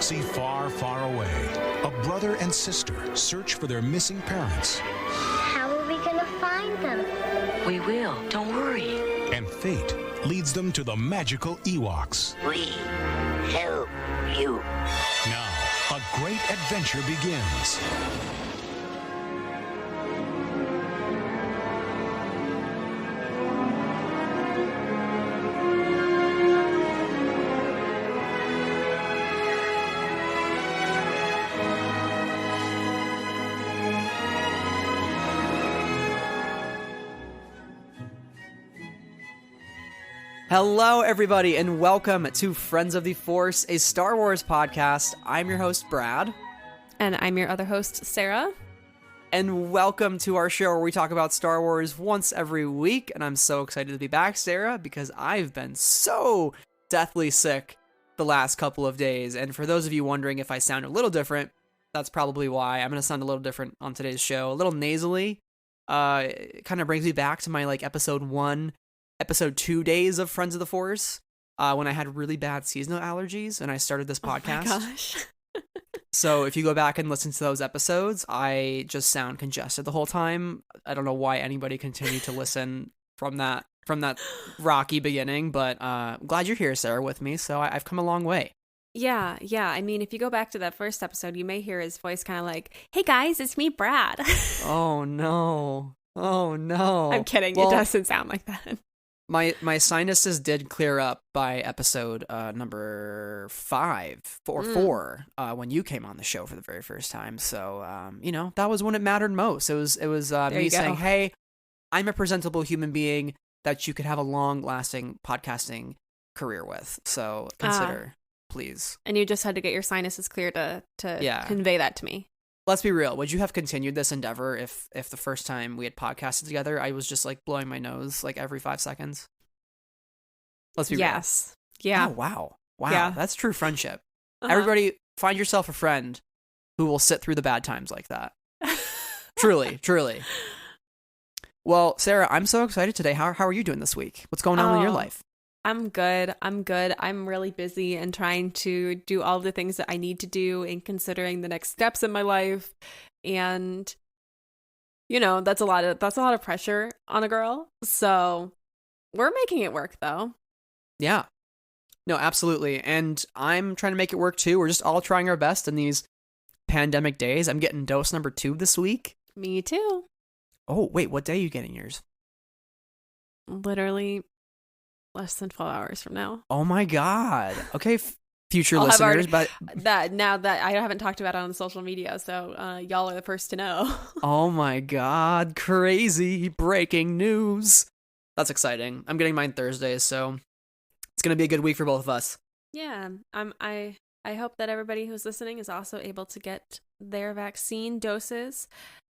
galaxy far, far away, a brother and sister search for their missing parents. How are we gonna find them? We will. Don't worry. And fate leads them to the magical Ewoks. We help you. Now, a great adventure begins. Hello, everybody, and welcome to Friends of the Force, a Star Wars podcast. I'm your host, Brad. And I'm your other host, Sarah. And welcome to our show where we talk about Star Wars once every week. And I'm so excited to be back, Sarah, because I've been so deathly sick the last couple of days. And for those of you wondering if I sound a little different, that's probably why. I'm going to sound a little different on today's show, a little nasally. It kind of brings me back to my episode 2 days of Friends of the Force, when I had really bad seasonal allergies and I started this podcast. Oh my gosh. So if you go back and listen to those episodes, I just sound congested the whole time. I don't know why anybody continued to listen from that rocky beginning, but I'm glad you're here, Sarah, with me. So I've come a long way. Yeah. I mean, if you go back to that first episode, you may hear his voice kind of like, "Hey guys, it's me, Brad." Oh no. I'm kidding. Well, it doesn't sound like that. My sinuses did clear up by episode number 5 or 4 when you came on the show for the very first time. So that was when it mattered most. It was me saying, "Hey, I'm a presentable human being that you could have a long-lasting podcasting career with. So consider, please." And you just had to get your sinuses clear to convey that to me. Let's be real. Would you have continued this endeavor if the first time we had podcasted together, I was just like blowing my nose like every 5 seconds? Let's be real. Yes. Yeah. Oh, wow. Yeah. That's true friendship. Uh-huh. Everybody, find yourself a friend who will sit through the bad times like that. Truly. Well, Sarah, I'm so excited today. How are you doing this week? What's going on in your life? I'm good. I'm really busy and trying to do all the things that I need to do and considering the next steps in my life. And that's a lot of pressure on a girl. So we're making it work though. Yeah. No, absolutely. And I'm trying to make it work too. We're just all trying our best in these pandemic days. I'm getting dose number 2 this week. Me too. Oh, wait, what day are you getting yours? Literally less than 12 hours from now. Oh my God. Okay, future listeners, but now that I haven't talked about it on social media, so y'all are the first to know. Oh my God, crazy breaking news. That's exciting. I'm getting mine Thursday, so it's going to be a good week for both of us. Yeah, I hope that everybody who's listening is also able to get their vaccine doses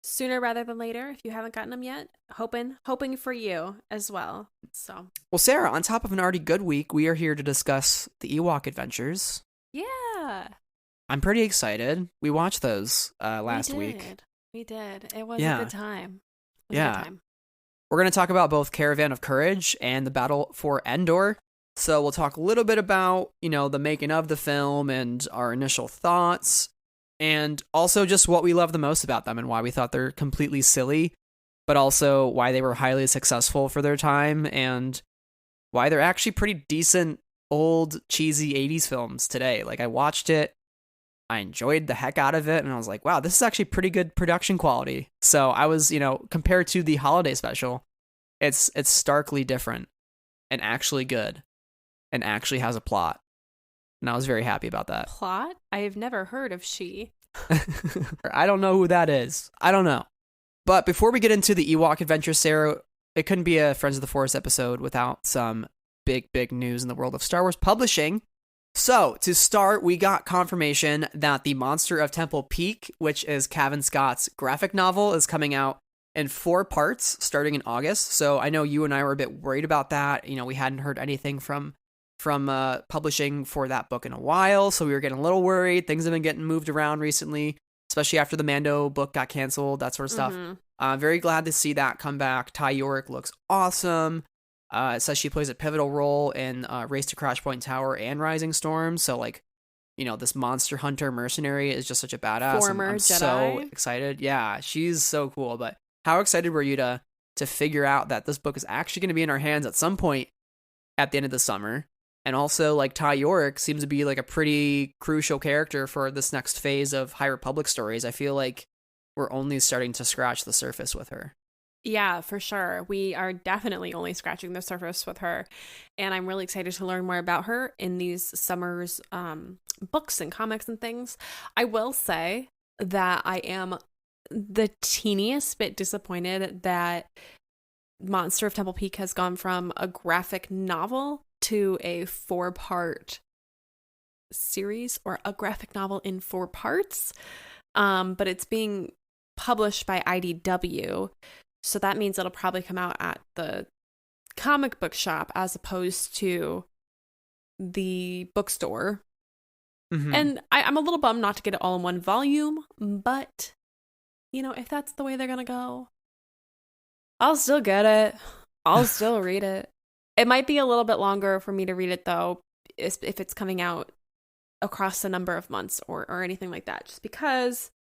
sooner rather than later if you haven't gotten them yet. Hoping for you as well. So, well, Sarah, on top of an already good week, we are here to discuss the Ewok adventures. Yeah, I'm pretty excited. We watched those last week. We did. It was a good time. We're going to talk about both Caravan of Courage and the Battle for Endor. So we'll talk a little bit about, the making of the film and our initial thoughts. And also just what we love the most about them and why we thought they're completely silly, but also why they were highly successful for their time and why they're actually pretty decent, old, cheesy 80s films today. Like, I watched it, I enjoyed the heck out of it, and I was like, wow, this is actually pretty good production quality. So I was, compared to the holiday special, it's starkly different and actually good and actually has a plot. And I was very happy about that. Plot? I have never heard of she. I don't know who that is. I don't know. But before we get into the Ewok adventure, Sarah, it couldn't be a Friends of the Force episode without some big news in the world of Star Wars publishing. So, to start, we got confirmation that The Monster of Temple Peak, which is Cavan Scott's graphic novel, is coming out in 4 parts starting in August. So I know you and I were a bit worried about that. We hadn't heard anything from publishing for that book in a while, so we were getting a little worried. Things have been getting moved around recently, especially after the Mando book got canceled, that sort of stuff. Very glad to see that come back. Ty York looks awesome. It says she plays a pivotal role in Race to Crash Point Tower and Rising Storm, so this monster hunter mercenary is just such a badass. Former I'm Jedi. so excited. Yeah, she's so cool. But how excited were you to figure out that this book is actually going to be in our hands at some point at the end of the summer? And also, like, Ty York seems to be like a pretty crucial character for this next phase of High Republic stories. I feel like we're only starting to scratch the surface with her. Yeah, for sure. We are definitely only scratching the surface with her. And I'm really excited to learn more about her in these summer's books and comics and things. I will say that I am the teeniest bit disappointed that Monster of Temple Peak has gone from a graphic novel to a 4-part series, or a graphic novel in 4 parts. But it's being published by IDW. So that means it'll probably come out at the comic book shop as opposed to the bookstore. Mm-hmm. And I'm a little bummed not to get it all in one volume, but, if that's the way they're going to go, I'll still get it. I'll still read it. It might be a little bit longer for me to read it, though, if it's coming out across a number of months or anything like that, just because...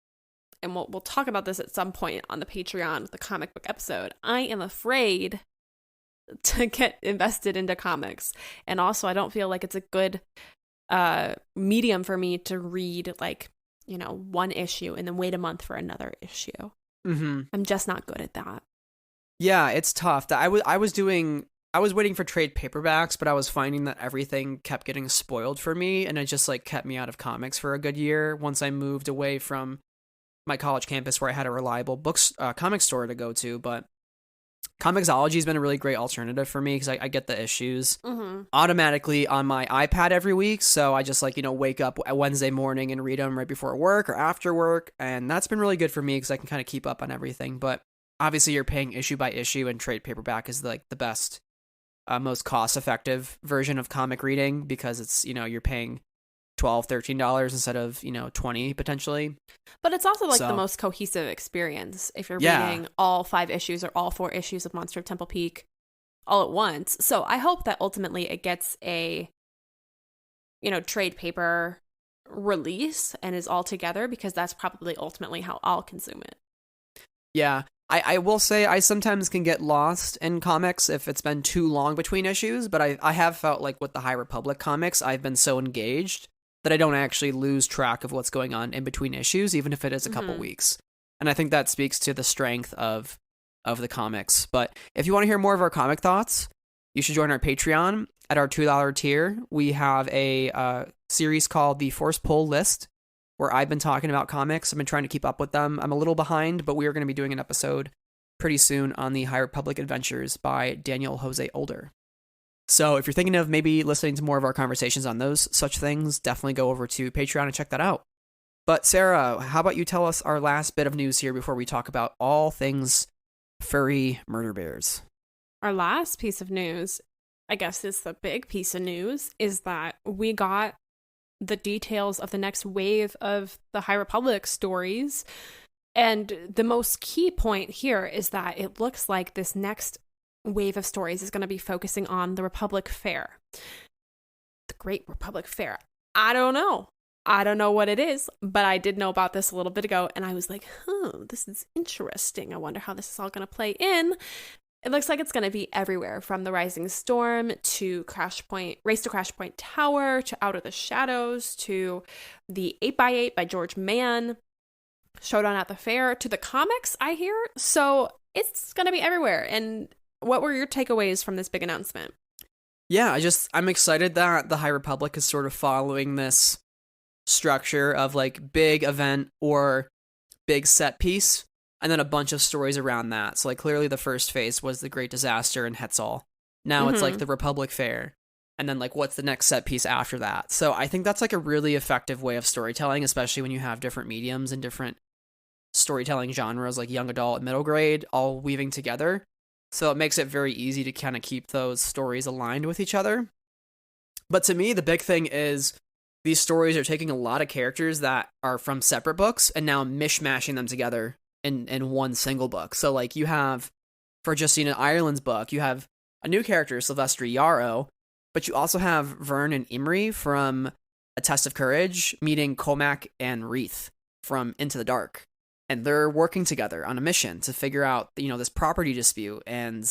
and we'll talk about this at some point on the Patreon, the comic book episode, I am afraid to get invested into comics. And also, I don't feel like it's a good medium for me to read, like, one issue and then wait a month for another issue. Mm-hmm. I'm just not good at that. Yeah, it's tough. I was waiting for trade paperbacks, but I was finding that everything kept getting spoiled for me, and it just, like, kept me out of comics for a good year once I moved away from my college campus where I had a reliable comic store to go to. But Comixology has been a really great alternative for me because I get the issues automatically on my iPad every week. So I just wake up Wednesday morning and read them right before work or after work. And that's been really good for me because I can kind of keep up on everything. But obviously you're paying issue by issue, and trade paperback is like the best, most cost effective version of comic reading because it's, you're paying $12-13 instead of $20 potentially. But it's also the most cohesive experience if you're reading all 5 issues or all 4 issues of Monster of Temple Peak all at once. So I hope that ultimately it gets a trade paper release and is all together, because that's probably ultimately how I'll consume it. Yeah, I will say I sometimes can get lost in comics if it's been too long between issues, but I have felt like with the High Republic comics I've been so engaged that I don't actually lose track of what's going on in between issues, even if it is a couple weeks. And I think that speaks to the strength of the comics. But if you want to hear more of our comic thoughts, you should join our Patreon. At our $2 tier, we have a series called The Force Pull List, where I've been talking about comics. I've been trying to keep up with them. I'm a little behind, but we are going to be doing an episode pretty soon on the High Republic Adventures by Daniel Jose Older. So if you're thinking of maybe listening to more of our conversations on those such things, definitely go over to Patreon and check that out. But Sarah, how about you tell us our last bit of news here before we talk about all things furry murder bears? Our last piece of news, I guess is the big piece of news, is that we got the details of the next wave of the High Republic stories. And the most key point here is that it looks like this next wave of stories is going to be focusing on the Republic Fair. The Great Republic Fair. I don't know what it is, but I did know about this a little bit ago, and I was like, this is interesting. I wonder how this is all going to play in. It looks like it's going to be everywhere, from the Rising Storm to Race to Crash Point Tower to Out of the Shadows to the 8x8 by George Mann, Showdown at the Fair, to the comics, I hear. So it's going to be everywhere. And what were your takeaways from this big announcement? Yeah, I'm excited that the High Republic is sort of following this structure of like big event or big set piece, and then a bunch of stories around that. So like clearly the first phase was the Great Disaster in Hetzal. Now it's like the Republic Fair, and then like what's the next set piece after that. So I think that's like a really effective way of storytelling, especially when you have different mediums and different storytelling genres like young adult and middle grade all weaving together. So it makes it very easy to kind of keep those stories aligned with each other. But to me, the big thing is these stories are taking a lot of characters that are from separate books and now mishmashing them together in one single book. So like you have, for Justina Ireland's book, you have a new character, Sylvester Yarrow, but you also have Vern and Imri from A Test of Courage, meeting Comac and Wreath from Into the Dark. And they're working together on a mission to figure out, this property dispute and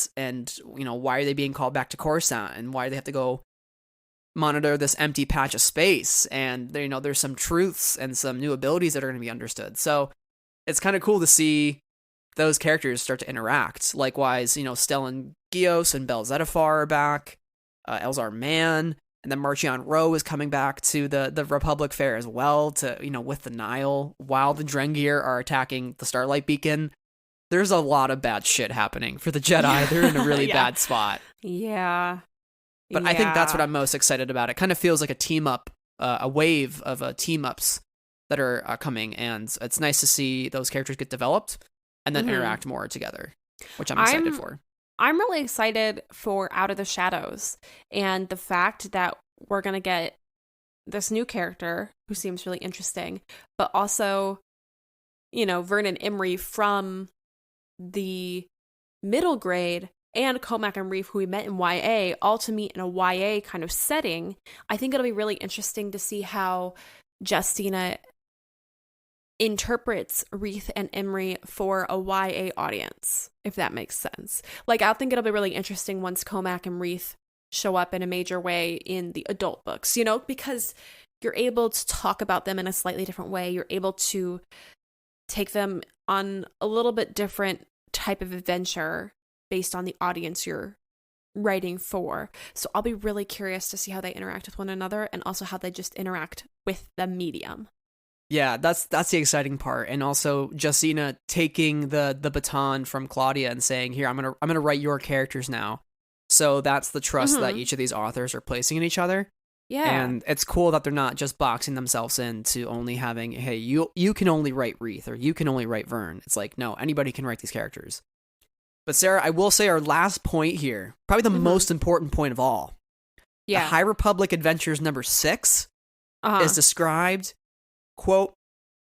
why are they being called back to Coruscant and why do they have to go monitor this empty patch of space. And, there's some truths and some new abilities that are going to be understood. So it's kind of cool to see those characters start to interact. Likewise, Stellan Gios and Bel Zettifar are back, Elzar Mann, and then Marchion Ro is coming back to the Republic Fair as well to, with the Nile, while the Drengir are attacking the Starlight Beacon. There's a lot of bad shit happening for the Jedi. They're in a really bad spot. Yeah. But I think that's what I'm most excited about. It kind of feels like a team up, a wave of team ups that are coming, and it's nice to see those characters get developed and then interact more together, which I'm excited for. I'm really excited for Out of the Shadows and the fact that we're going to get this new character who seems really interesting, but also, Vernon Imrie from the middle grade and Comac and Reef, who we met in YA, all to meet in a YA kind of setting. I think it'll be really interesting to see how Justina interprets Wreath and Imrie for a YA audience, if that makes sense. Like, I think it'll be really interesting once Comac and Wreath show up in a major way in the adult books, because you're able to talk about them in a slightly different way. You're able to take them on a little bit different type of adventure based on the audience you're writing for. So I'll be really curious to see how they interact with one another and also how they just interact with the medium. Yeah, that's the exciting part, and also Justina taking the baton from Claudia and saying, "Here, I'm gonna write your characters now." So that's the trust that each of these authors are placing in each other. Yeah, and it's cool that they're not just boxing themselves into only having, "Hey, you can only write Wreath or you can only write Vern." It's like, no, anybody can write these characters. But Sarah, I will say our last point here, probably the most important point of all. Yeah, the High Republic Adventures number 6 is described. Quote,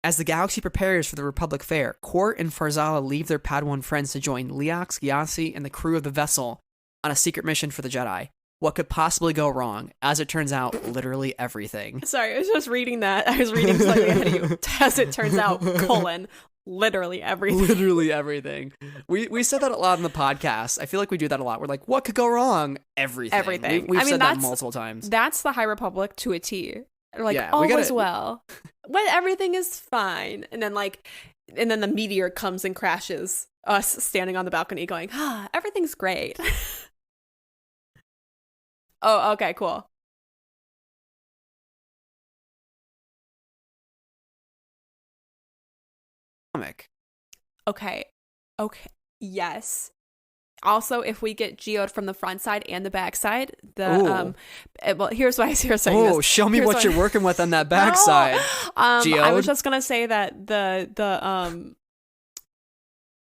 as the galaxy prepares for the Republic Fair, Court and Farzala leave their Padawan friends to join Leox, Gyasi, and the crew of the vessel on a secret mission for the Jedi. What could possibly go wrong? As it turns out, literally everything. Sorry, I was just reading that. I was reading slightly ahead of you. As it turns out, literally everything. Literally everything. We said that a lot on the podcast. I feel like we do that a lot. We're like, what could go wrong? Everything. Everything. We've said that multiple times. That's the High Republic to a T. Like, yeah, all is well. When everything is fine. And then the meteor comes and crashes us standing on the balcony going, everything's great. Oh, okay, cool. Comic. Okay, yes. Also, if we get Geode from the front side and the back side, here's why I was saying this. Oh, show me what you're working with on that back side. Geode. I was just gonna say that the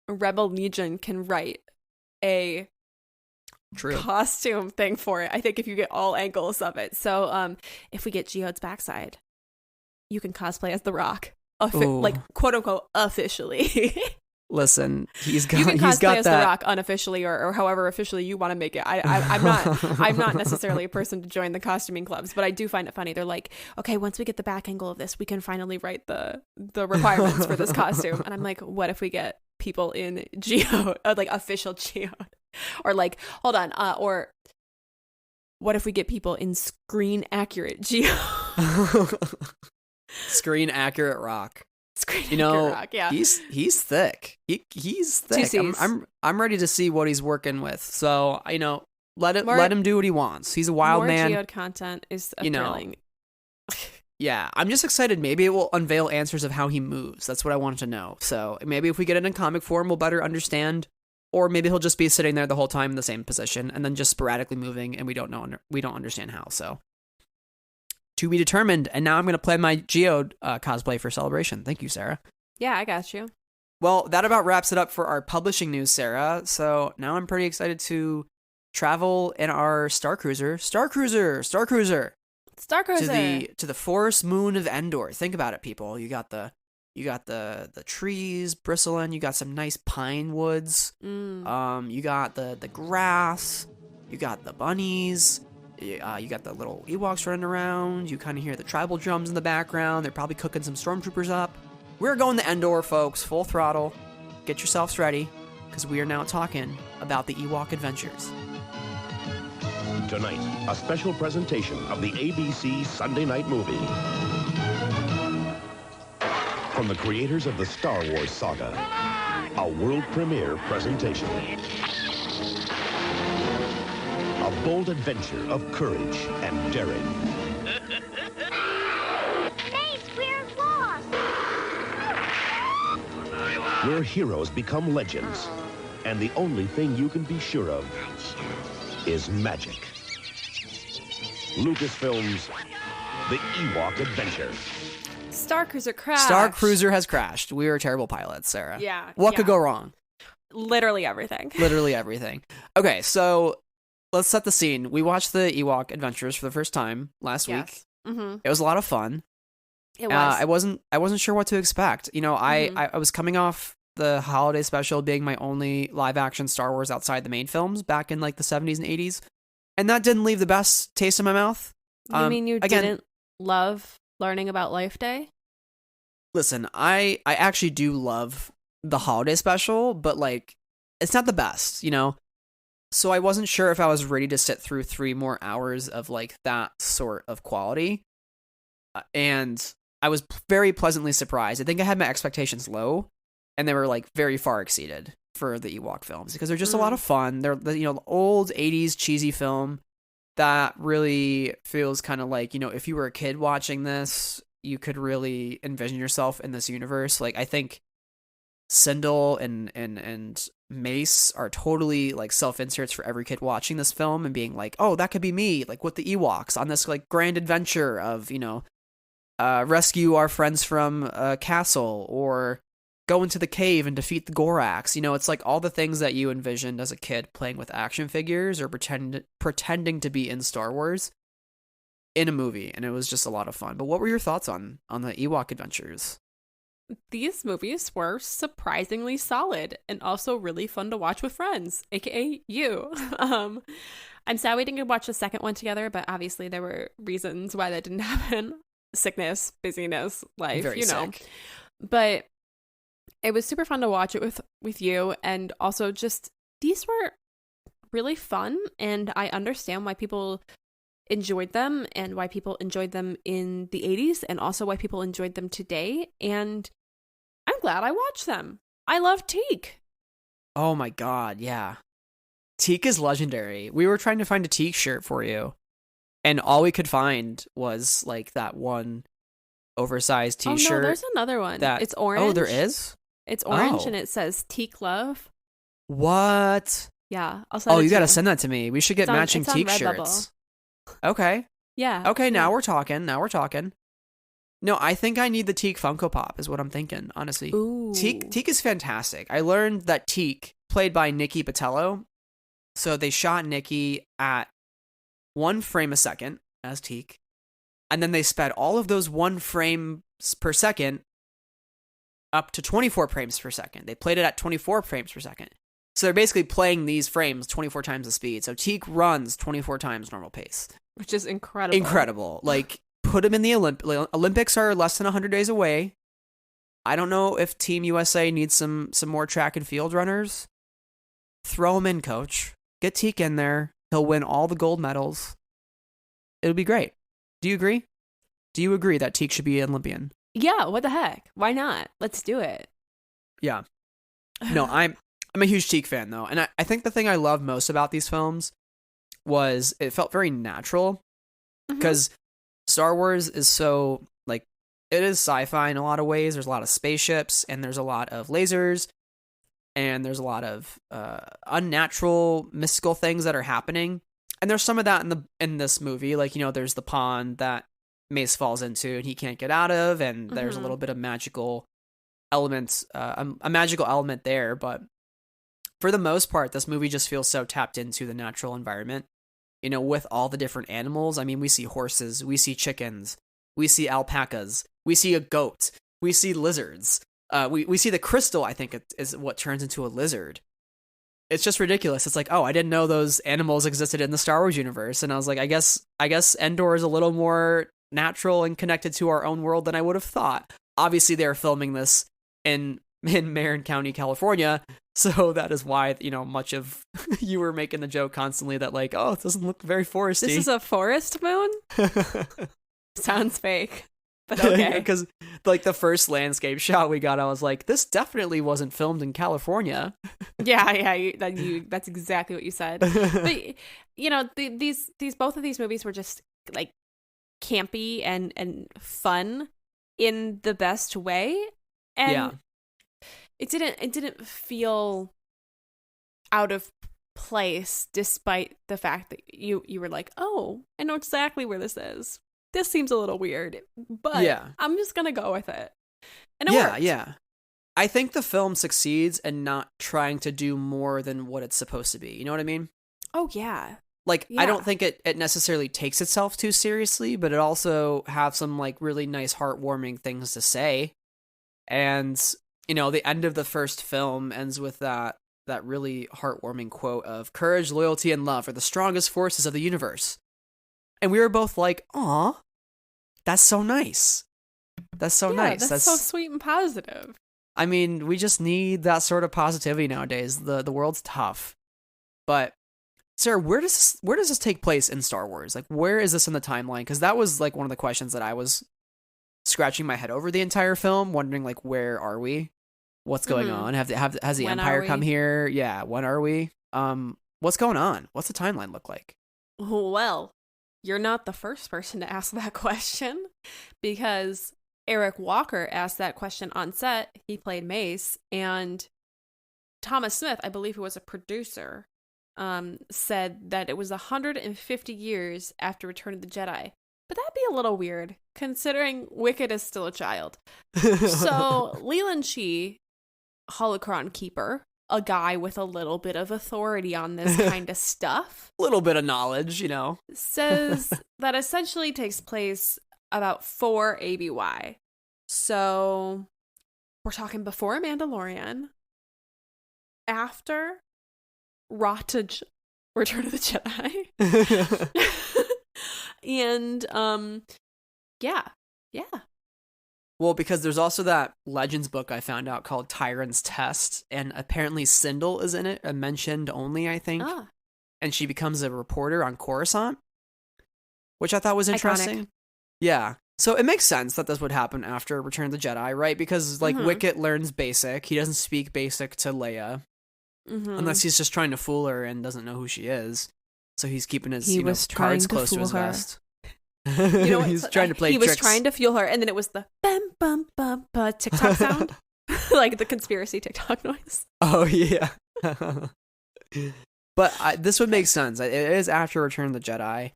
Rebel Legion can write a costume thing for it. I think if you get all angles of it. So if we get Geode's backside, you can cosplay as The Rock, like quote unquote officially. Listen, you can cosplay as that. The Rock unofficially, or however officially you want to make it. I'm not necessarily a person to join the costuming clubs, but I do find it funny. They're like, okay, once we get the back angle of this, we can finally write the requirements for this costume. And I'm like, what if we get people in Geode, like official Geode, or like, hold on, or what if we get people in screen accurate Geode? Screen accurate Rock. Rock, yeah. He's thick. He's thick. I'm ready to see what he's working with. So let him do what he wants. He's a wild man. More Geode content is appealing. Yeah, I'm just excited. Maybe it will unveil answers of how he moves. That's what I wanted to know. So maybe if we get it in comic form, we'll better understand. Or maybe he'll just be sitting there the whole time in the same position and then just sporadically moving, and we don't understand how. So. To be determined, and now I'm going to play my Geode cosplay for Celebration. Thank you, Sarah. Yeah, I got you. Well, that about wraps it up for our publishing news, Sarah. So now I'm pretty excited to travel in our starcruiser to the forest moon of Endor. Think about it, people. You got the trees bristling. You got some nice pine woods. You got the grass. You got the bunnies. You got the little Ewoks running around. You kind of hear the tribal drums in the background. They're probably cooking some stormtroopers up. We're going to Endor, folks, full throttle. Get yourselves ready, because we are now talking about the Ewok adventures. Tonight, a special presentation of the ABC Sunday Night Movie. From the creators of the Star Wars saga, a world premiere presentation. A bold adventure of courage and daring. Face, we're lost. Where heroes become legends, and the only thing you can be sure of is magic. Lucasfilm's The Ewok Adventure. Starcruiser crashed. Starcruiser has crashed. We are terrible pilots, Sarah. Yeah. What could go wrong? Literally everything. Literally everything. Okay, so let's set the scene. We watched the Ewok Adventures for the first time last week. Mm-hmm. It was a lot of fun. It was. I wasn't sure what to expect. You know, I was coming off the holiday special being my only live action Star Wars outside the main films back in like the 70s and 80s. And that didn't leave the best taste in my mouth. You mean you didn't love learning about Life Day? Listen, I actually do love the holiday special, but like it's not the best, you know? So I wasn't sure if I was ready to sit through 3 more hours of like that sort of quality. And I was very pleasantly surprised. I think I had my expectations low, and they were like very far exceeded for the Ewok films because they're just a lot of fun. They're the old 80s cheesy film that really feels kind of like, you know, if you were a kid watching this, you could really envision yourself in this universe. Like I think Sindel and Mace are totally like self-inserts for every kid watching this film and being like, oh, that could be me, like with the Ewoks on this like grand adventure of, you know, rescue our friends from a castle or go into the cave and defeat the Gorax. You know, it's like all the things that you envisioned as a kid playing with action figures or pretending to be in Star Wars in a movie, and it was just a lot of fun. But what were your thoughts on the Ewok adventures? These movies were surprisingly solid and also really fun to watch with friends, aka you. I'm sad we didn't get to watch the second one together, but obviously there were reasons why that didn't happen. Sickness, busyness, life, Very you know. sick. But it was super fun to watch it with you, and also just these were really fun, and I understand why people enjoyed them and why people enjoyed them in the 80s and also why people enjoyed them today, and I'm glad I watched them. I love Teak. Oh my god, yeah. Teak is legendary. We were trying to find a Teak shirt for you, and all we could find was like that one oversized t-shirt. Oh no, there's another one. It's orange. Oh, there is? It's orange and it says Teak Love. What? Yeah, I'll send it you to gotta send that to me. We should get matching Teak shirts. Okay. Yeah. Okay, now we're talking. No, I think I need the Teak Funko Pop is what I'm thinking, honestly. Ooh. Teak is fantastic. I learned that Teak, played by Nikki Patello, so they shot Nikki at 1 frame a second as Teak, and then they sped all of those 1 frames per second up to 24 frames per second. They played it at 24 frames per second. So they're basically playing these frames 24 times the speed. So Teak runs 24 times normal pace. Which is incredible. Incredible. Like, put him in the Olympics are less than 100 days away. I don't know if Team USA needs some more track and field runners. Throw him in, coach. Get Teak in there. He'll win all the gold medals. It'll be great. Do you agree? Do you agree that Teak should be an Olympian? Yeah, what the heck? Why not? Let's do it. Yeah. No, I'm a huge Teak fan, though. And I think the thing I love most about these films was it felt very natural. Because Star Wars is so, like, it is sci-fi in a lot of ways. There's a lot of spaceships, and there's a lot of lasers, and there's a lot of unnatural, mystical things that are happening. And there's some of that in this movie. Like, you know, there's the pond that Mace falls into and he can't get out of, and there's a little bit of magical elements, a magical element there. But for the most part, this movie just feels so tapped into the natural environment. You know, with all the different animals. I mean, we see horses, we see chickens, we see alpacas, we see a goat, we see lizards. We see the crystal, I think, is what turns into a lizard. it's just ridiculous. It's like, oh, I didn't know those animals existed in the Star Wars universe. And I was like, I guess Endor is a little more natural and connected to our own world than I would have thought. Obviously, they're filming this in Marin County, California. So that is why, much of you were making the joke constantly that like, oh, it doesn't look very foresty. This is a forest moon? Sounds fake. But okay. Because like the first landscape shot we got, I was like, this definitely wasn't filmed in California. Yeah, that's exactly what you said. But these both of these movies were just like campy and fun in the best way, and it didn't feel out of place, despite the fact that you were like, oh, I know exactly where this is. This seems a little weird, but I'm just gonna go with it. And it worked. Yeah. I think the film succeeds in not trying to do more than what it's supposed to be. You know what I mean? Oh, yeah. Like, I don't think it necessarily takes itself too seriously, but it also have some, like, really nice, heartwarming things to say. And, the end of the first film ends with that really heartwarming quote of, courage, loyalty, and love are the strongest forces of the universe. And we were both like, aw, that's so nice. That's so nice. That's so sweet and positive. I mean, we just need that sort of positivity nowadays. The world's tough. But Sarah, where does this take place in Star Wars? Like, where is this in the timeline? Because that was like one of the questions that I was scratching my head over the entire film, wondering like, where are we? What's going on? Has the When Empire are come we? here? Yeah, when are we? What's going on? What's the timeline look like? Well, you're not the first person to ask that question, because Eric Walker asked that question on set. He played Mace, and Thomas Smith, I believe, who was a producer, said that it was 150 years after Return of the Jedi. But that'd be a little weird, considering Wicket is still a child. So Leland Shee, Holocron Keeper, a guy with a little bit of authority on this kind of stuff, A little bit of knowledge, says that essentially takes place about 4 ABY. So we're talking before Mandalorian, after Rottage, Return of the Jedi. And yeah. Well, because there's also that Legends book I found out called Tyrant's Test, and apparently Sindel is in it, a mentioned only, I think. Ah. And she becomes a reporter on Coruscant, which I thought was interesting. Iconic. Yeah. So it makes sense that this would happen after Return of the Jedi, right? Because, like, Wicket learns Basic. He doesn't speak Basic to Leia, unless he's just trying to fool her and doesn't know who she is. So he's keeping his cards close to his vest. You know what? He's trying to play He tricks. was trying to fuel her, and then it was the bum bum bum bum TikTok sound, like the conspiracy TikTok noise. Oh yeah. But this would make sense. It is after Return of the Jedi,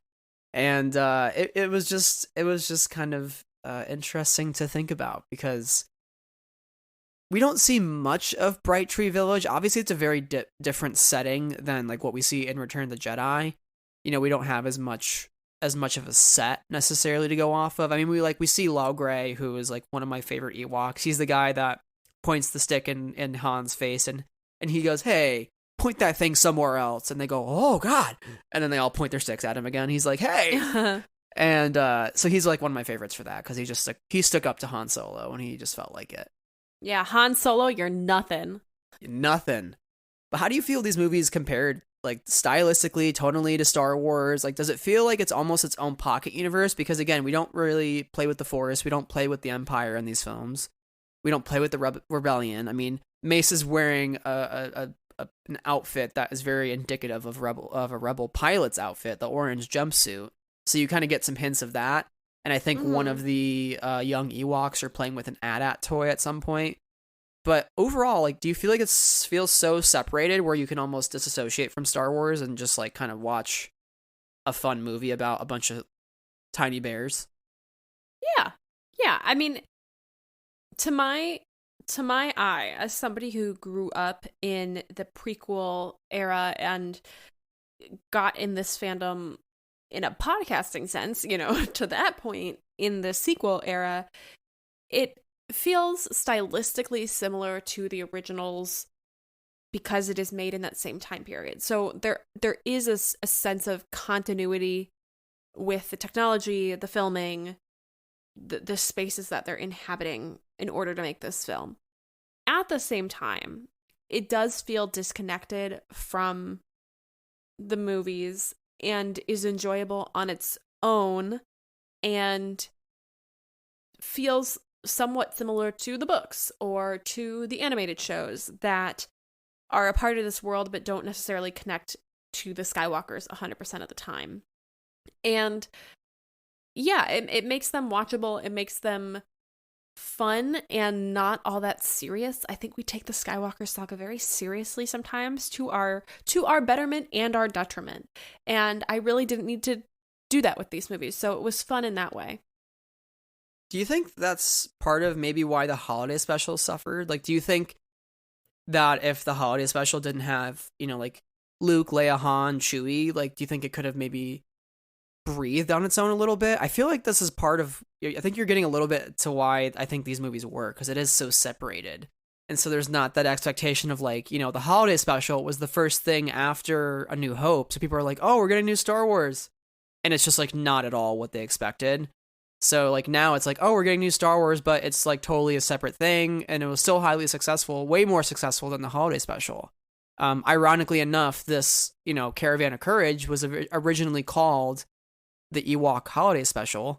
and it was just kind of interesting to think about, because we don't see much of Bright Tree Village. Obviously, it's a very different setting than like what we see in Return of the Jedi. We don't have as much of a set necessarily to go off of. I mean, we see Lao Gray, who is like one of my favorite Ewoks. He's the guy that points the stick in Han's face, and he goes, "Hey, point that thing somewhere else." And they go, "Oh God!" And then they all point their sticks at him again. He's like, "Hey!" And so he's like one of my favorites for that, because he stuck up to Han Solo, and he just felt like it. Yeah, Han Solo, you're nothing. Nothing. But how do you feel these movies compared, like, stylistically, tonally to Star Wars? Like, does it feel like it's almost its own pocket universe? Because, again, we don't really play with the Force. We don't play with the Empire in these films. We don't play with the Rebellion. I mean, Mace is wearing an outfit that is very indicative of a Rebel pilot's outfit, the orange jumpsuit. So you kind of get some hints of that. And I think one of the young Ewoks are playing with an AT-AT toy at some point. But overall, like, do you feel like it feels so separated where you can almost disassociate from Star Wars and just like kind of watch a fun movie about a bunch of tiny bears? Yeah. I mean, to my eye, as somebody who grew up in the prequel era and got in this fandom in a podcasting sense, to that point in the sequel era, it feels stylistically similar to the originals because it is made in that same time period. So there is a sense of continuity with the technology, the filming, the spaces that they're inhabiting in order to make this film. At the same time, it does feel disconnected from the movies and is enjoyable on its own and feels somewhat similar to the books or to the animated shows that are a part of this world but don't necessarily connect to the Skywalkers 100% of the time. And yeah, it makes them watchable. It makes them fun and not all that serious. I think we take the Skywalker saga very seriously sometimes to our betterment and our detriment. And I really didn't need to do that with these movies. So it was fun in that way. Do you think that's part of maybe why the holiday special suffered? Like, do you think that if the holiday special didn't have, like Luke, Leia, Han, Chewie, like, do you think it could have maybe breathed on its own a little bit? I feel like this is part of, I think you're getting a little bit to why I think these movies work, because it is so separated. And so there's not that expectation of like, the holiday special was the first thing after A New Hope. So people are like, oh, we're getting new Star Wars. And it's just like not at all what they expected. So like now it's like, oh, we're getting new Star Wars, but it's like totally a separate thing. And it was still highly successful, way more successful than the holiday special. Ironically enough, this, Caravan of Courage was originally called the Ewok holiday special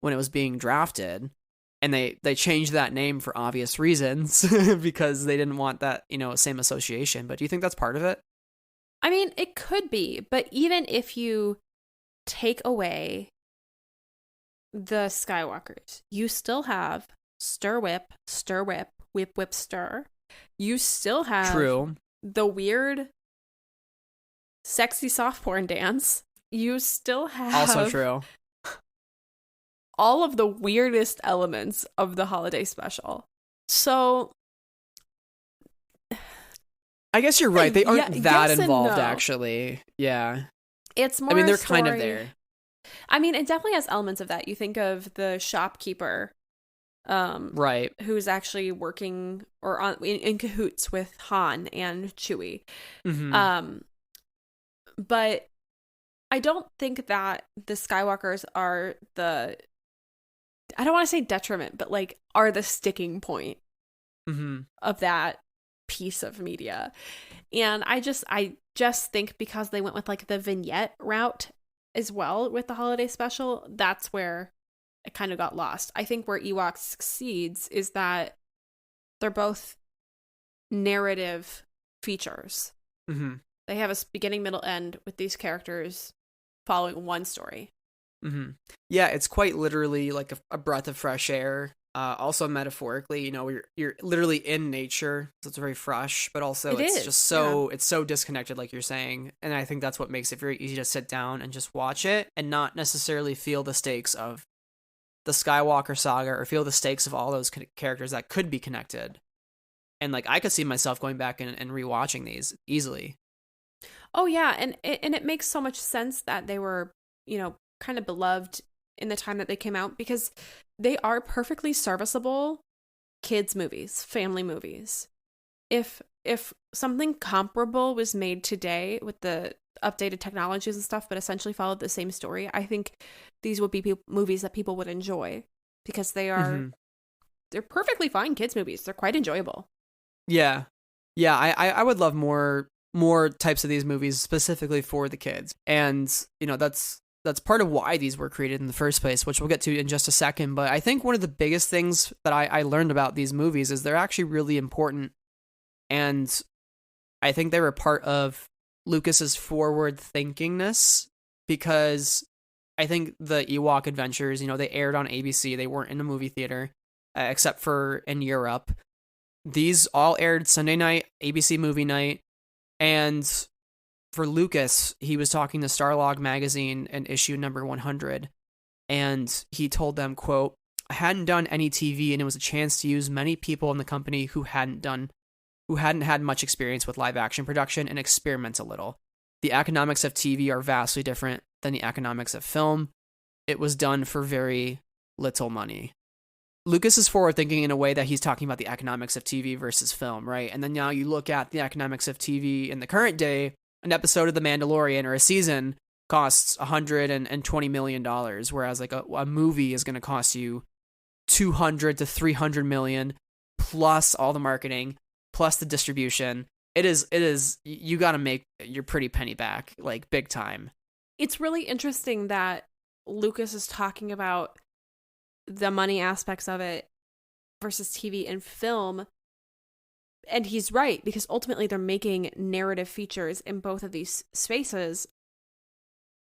when it was being drafted. And they changed that name for obvious reasons because they didn't want that, same association. But do you think that's part of it? I mean, it could be, but even if you take away the Skywalkers, you still have stir whip, whip, whip, stir. You still have True. The weird, sexy soft porn dance. You still have also true. All of the weirdest elements of the holiday special. So I guess you're right. They aren't that yes involved, no. Actually. Yeah. It's more. I mean, they're story. kind of there. I mean, it definitely has elements of that. You think of the shopkeeper, right, who's actually working or in cahoots with Han and Chewie. Mm-hmm. But I don't think that the Skywalkers are I don't want to say detriment, but like are the sticking point of that piece of media. And I just think because they went with like the vignette route as well with the holiday special, that's where it kind of got lost. I think where Ewoks succeeds is that they're both narrative features. Mm-hmm. They have a beginning, middle, end with these characters following one story. Mm-hmm. Yeah, it's quite literally like a breath of fresh air. Also metaphorically, you're literally in nature, so it's very fresh, but also it's just so it's so disconnected, like you're saying. And I think that's what makes it very easy to sit down and just watch it and not necessarily feel the stakes of the Skywalker saga or feel the stakes of all those characters that could be connected. And like I could see myself going back and rewatching these easily. Oh yeah, and it makes so much sense that they were, kind of beloved in the time that they came out, because they are perfectly serviceable kids movies, family movies. If something comparable was made today with the updated technologies and stuff, but essentially followed the same story, I think these would be movies that people would enjoy, because they're perfectly fine kids movies. They're quite enjoyable. Yeah. I would love more types of these movies specifically for the kids. And, that's part of why these were created in the first place, which we'll get to in just a second. But I think one of the biggest things that I learned about these movies is they're actually really important. And I think they were part of Lucas's forward thinkingness, because I think the Ewok Adventures, they aired on ABC. They weren't in a movie theater, except for in Europe. These all aired Sunday night, ABC movie night. And for Lucas, he was talking to Starlog magazine in issue number 100, and he told them, quote, "I hadn't done any TV, and it was a chance to use many people in the company who hadn't had much experience with live action production and experiment a little. The economics of TV are vastly different than the economics of film. It was done for very little money." Lucas is forward thinking in a way that he's talking about the economics of TV versus film, right? And then now you look at the economics of TV in the current day, an episode of The Mandalorian or a season costs $120 million, whereas like a movie is going to cost you 200 to 300 million plus all the marketing, plus the distribution. It is, you got to make your pretty penny back, like big time. It's really interesting that Lucas is talking about the money aspects of it versus TV and film. And he's right, because ultimately they're making narrative features in both of these spaces.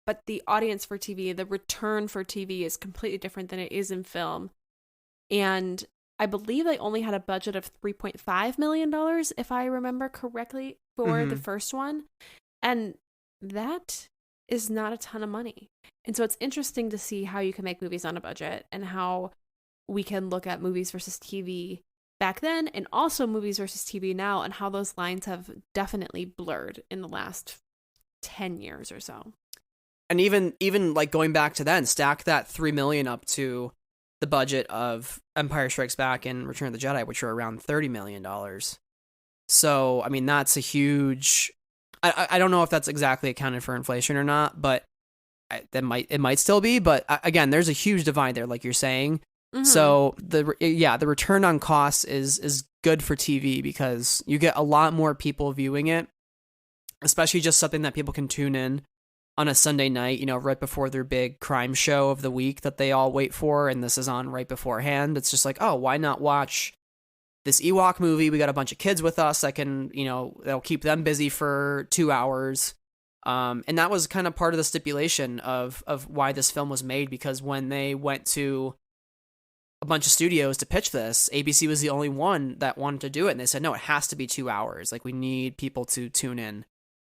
But the audience for TV, the return for TV is completely different than it is in film. And I believe they only had a budget of $3.5 million, if I remember correctly, for the first one. And that is not a ton of money. And so it's interesting to see how you can make movies on a budget and how we can look at movies versus TV back then and also movies versus TV now, and how those lines have definitely blurred in the last 10 years or so. And even like going back to then, stack that $3 million up to the budget of Empire Strikes Back and Return of the Jedi, which are around $30 million. So, I mean, that's a huge... I don't know if that's exactly accounted for inflation or not, but it might still be. But again, there's a huge divide there, like you're saying. Mm-hmm. So the return on costs is good for TV because you get a lot more people viewing it, especially just something that people can tune in on a Sunday night, right before their big crime show of the week that they all wait for, and this is on right beforehand. It's just like, oh, why not watch this Ewok movie? We got a bunch of kids with us that can, that'll keep them busy for 2 hours. And that was kind of part of the stipulation of why this film was made, because when they went to a bunch of studios to pitch this, ABC was the only one that wanted to do it. And they said, no, it has to be 2 hours. Like, we need people to tune in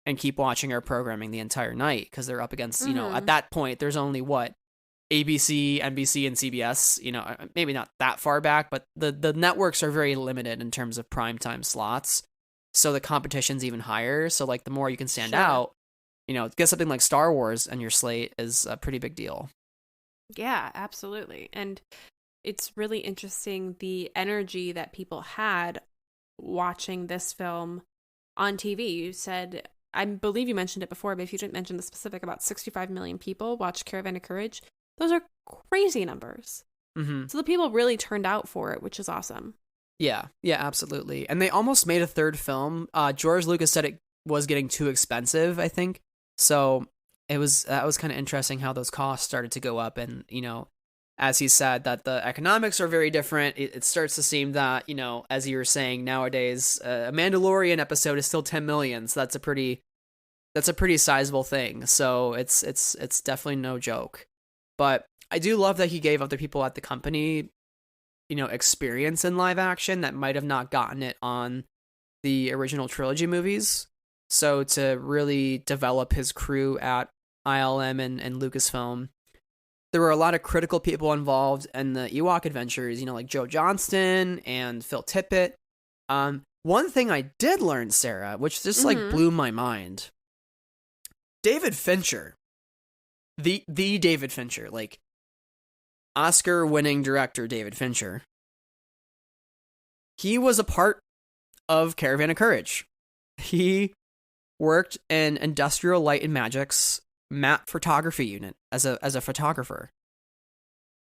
and keep watching our programming the entire night, because they're up against, at that point, there's only ABC, NBC, and CBS, maybe not that far back, but the networks are very limited in terms of primetime slots. So the competition's even higher. So like the more you can stand out, get something like Star Wars on your slate is a pretty big deal. Yeah, absolutely. And it's really interesting the energy that people had watching this film on TV. You said, I believe you mentioned it before, but if you didn't mention the specific, about 65 million people watched Caravan of Courage. Those are crazy numbers. Mm-hmm. So the people really turned out for it, which is awesome. Yeah, absolutely. And they almost made a third film. George Lucas said it was getting too expensive, I think. So that was kind of interesting how those costs started to go up. And, as he said, that the economics are very different. It starts to seem that, as you were saying, nowadays, a Mandalorian episode is still 10 million. So that's a pretty sizable thing. So it's definitely no joke. But I do love that he gave other people at the company, experience in live action that might have not gotten it on the original trilogy movies. So to really develop his crew at ILM and Lucasfilm, there were a lot of critical people involved in the Ewok adventures, like Joe Johnston and Phil Tippett. One thing I did learn, Sarah, which just blew my mind. David Fincher. The David Fincher, like Oscar-winning director David Fincher. He was a part of Caravan of Courage. He worked in Industrial Light and Magic's map photography unit as a photographer.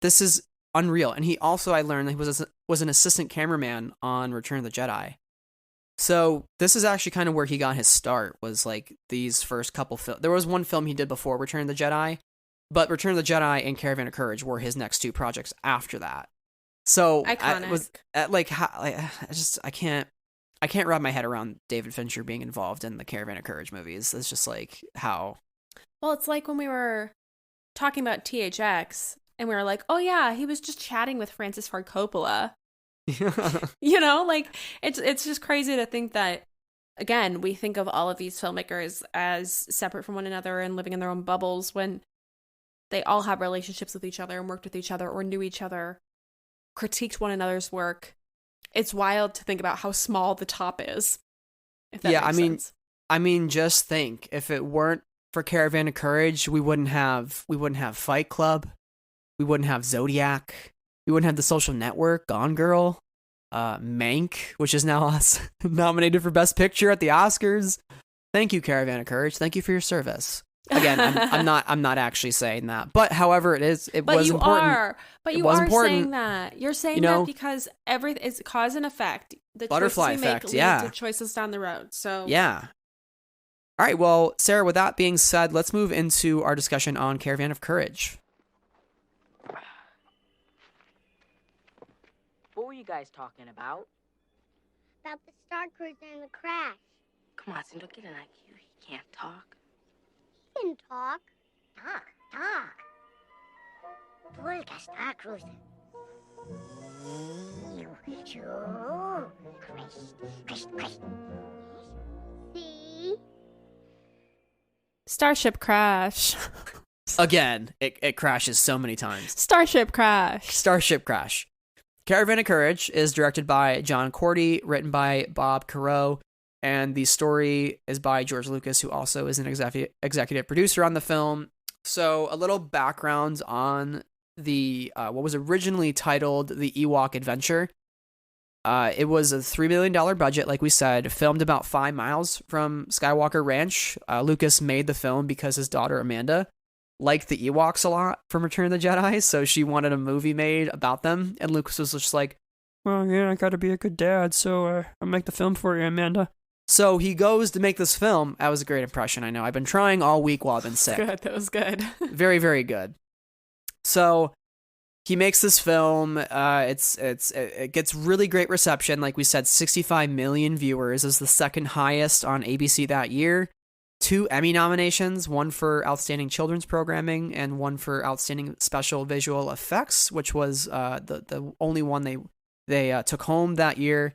This is unreal. And he also, I learned, that he was an assistant cameraman on Return of the Jedi. So this is actually kind of where he got his start, was like these first couple films. There was one film he did before Return of the Jedi, but Return of the Jedi and Caravan of Courage were his next two projects after that. So iconic. I can't wrap my head around David Fincher being involved in the Caravan of Courage movies. It's just like, how? Well, it's like when we were talking about THX and we were like, oh yeah, he was just chatting with Francis Ford Coppola. Like it's just crazy to think that, again, we think of all of these filmmakers as separate from one another and living in their own bubbles when they all have relationships with each other and worked with each other or knew each other, critiqued one another's work. It's wild to think about how small the top is. If that makes sense. I mean, just think, if it weren't for Caravan of Courage, we wouldn't have Fight Club, we wouldn't have Zodiac, We wouldn't have The Social Network, Gone Girl, Mank, which is now nominated for Best Picture at the Oscars. Thank you, Caravan of Courage. Thank you for your service. Again, I'm not actually saying that, but however, it was important. But you are saying that. You're saying that because it's cause and effect. The butterfly choices we effect, make yeah. lead to choices down the road. So yeah. All right. Well, Sarah, with that being said, let's move into our discussion on Caravan of Courage. What were you guys talking about? About the starcruiser and the crash. Come on, Cinder, get an IQ. He can't talk. He can talk. Talk. Pulga starcruiser. See? Starship crash. Again, it crashes so many times. Starship crash. Starship crash. Caravan of Courage is directed by John Cordy, written by Bob Caro, and the story is by George Lucas, who also is an executive producer on the film. So a little background on the what was originally titled The Ewok Adventure. It was a $3 million budget, like we said, filmed about 5 miles from Skywalker Ranch. Lucas made the film because his daughter Amanda liked the Ewoks a lot from Return of the Jedi, so she wanted a movie made about them, and Lucas was just like, well, yeah, I gotta be a good dad, so I'll make the film for you, Amanda. So he goes to make this film. That was a great impression, I know. I've been trying all week while I've been sick. Good, that was good. Very, very good. So he makes this film. It gets really great reception. Like we said, 65 million viewers is the second highest on ABC that year. 2 Emmy nominations, one for Outstanding Children's Programming and one for Outstanding Special Visual Effects, which was the only one they took home that year.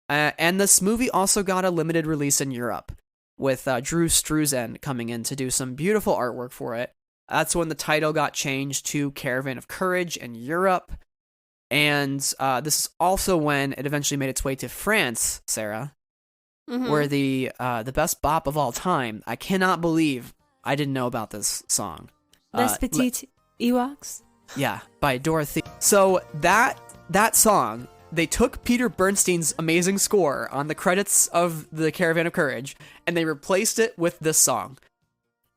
And this movie also got a limited release in Europe, with Drew Struzan coming in to do some beautiful artwork for it. That's when the title got changed to Caravan of Courage in Europe. And this is also when it eventually made its way to France, Sarah, where the best bop of all time. I cannot believe I didn't know about this song. Les Petites Ewoks? Yeah, by Dorothy. So that song, they took Peter Bernstein's amazing score on the credits of the Caravan of Courage, and they replaced it with this song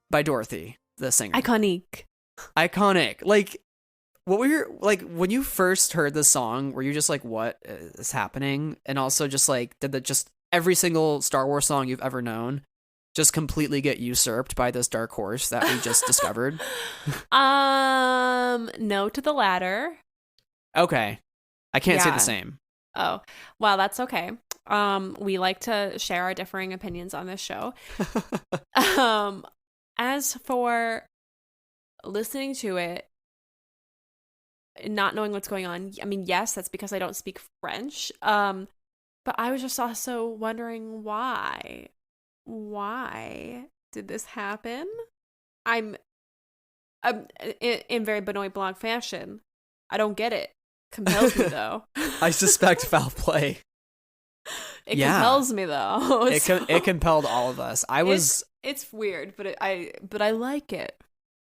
by Dorothy, the singer. Iconic. Like, what were your, like, when you first heard this song, were you just like, what is happening? And also just like, did every single Star Wars song you've ever known just completely get usurped by this dark horse that we just discovered? No to the latter. Okay. I can't say the same. Oh, well, that's okay. We like to share our differing opinions on this show. As for listening to it, not knowing what's going on, I mean, yes, that's because I don't speak French. But I was just also wondering why. Why did this happen? I'm in very Benoit Blanc fashion. I don't get it. Compels me though. I suspect foul play. It compels me though. It compelled all of us. It's weird, but I like it.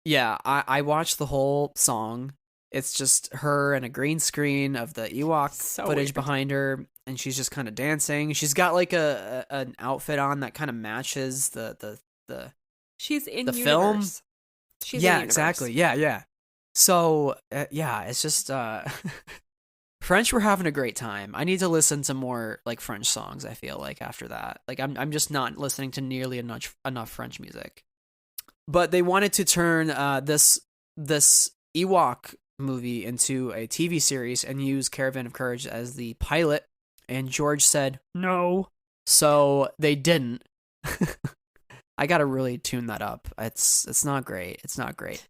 Yeah, I watched the whole song. It's just her and a green screen of the Ewok footage weird behind her, and she's just kind of dancing. She's got like an outfit on that kind of matches the She's in the universe. film. She's yeah, in universe. exactly. Yeah. So it's just French. We're having a great time. I need to listen to more like French songs. I feel like after that, like I'm just not listening to nearly enough French music. But they wanted to turn this Ewok movie into a TV series and use Caravan of Courage as the pilot, and George said no, so they didn't. I gotta really tune that up. It's not great. It's not great.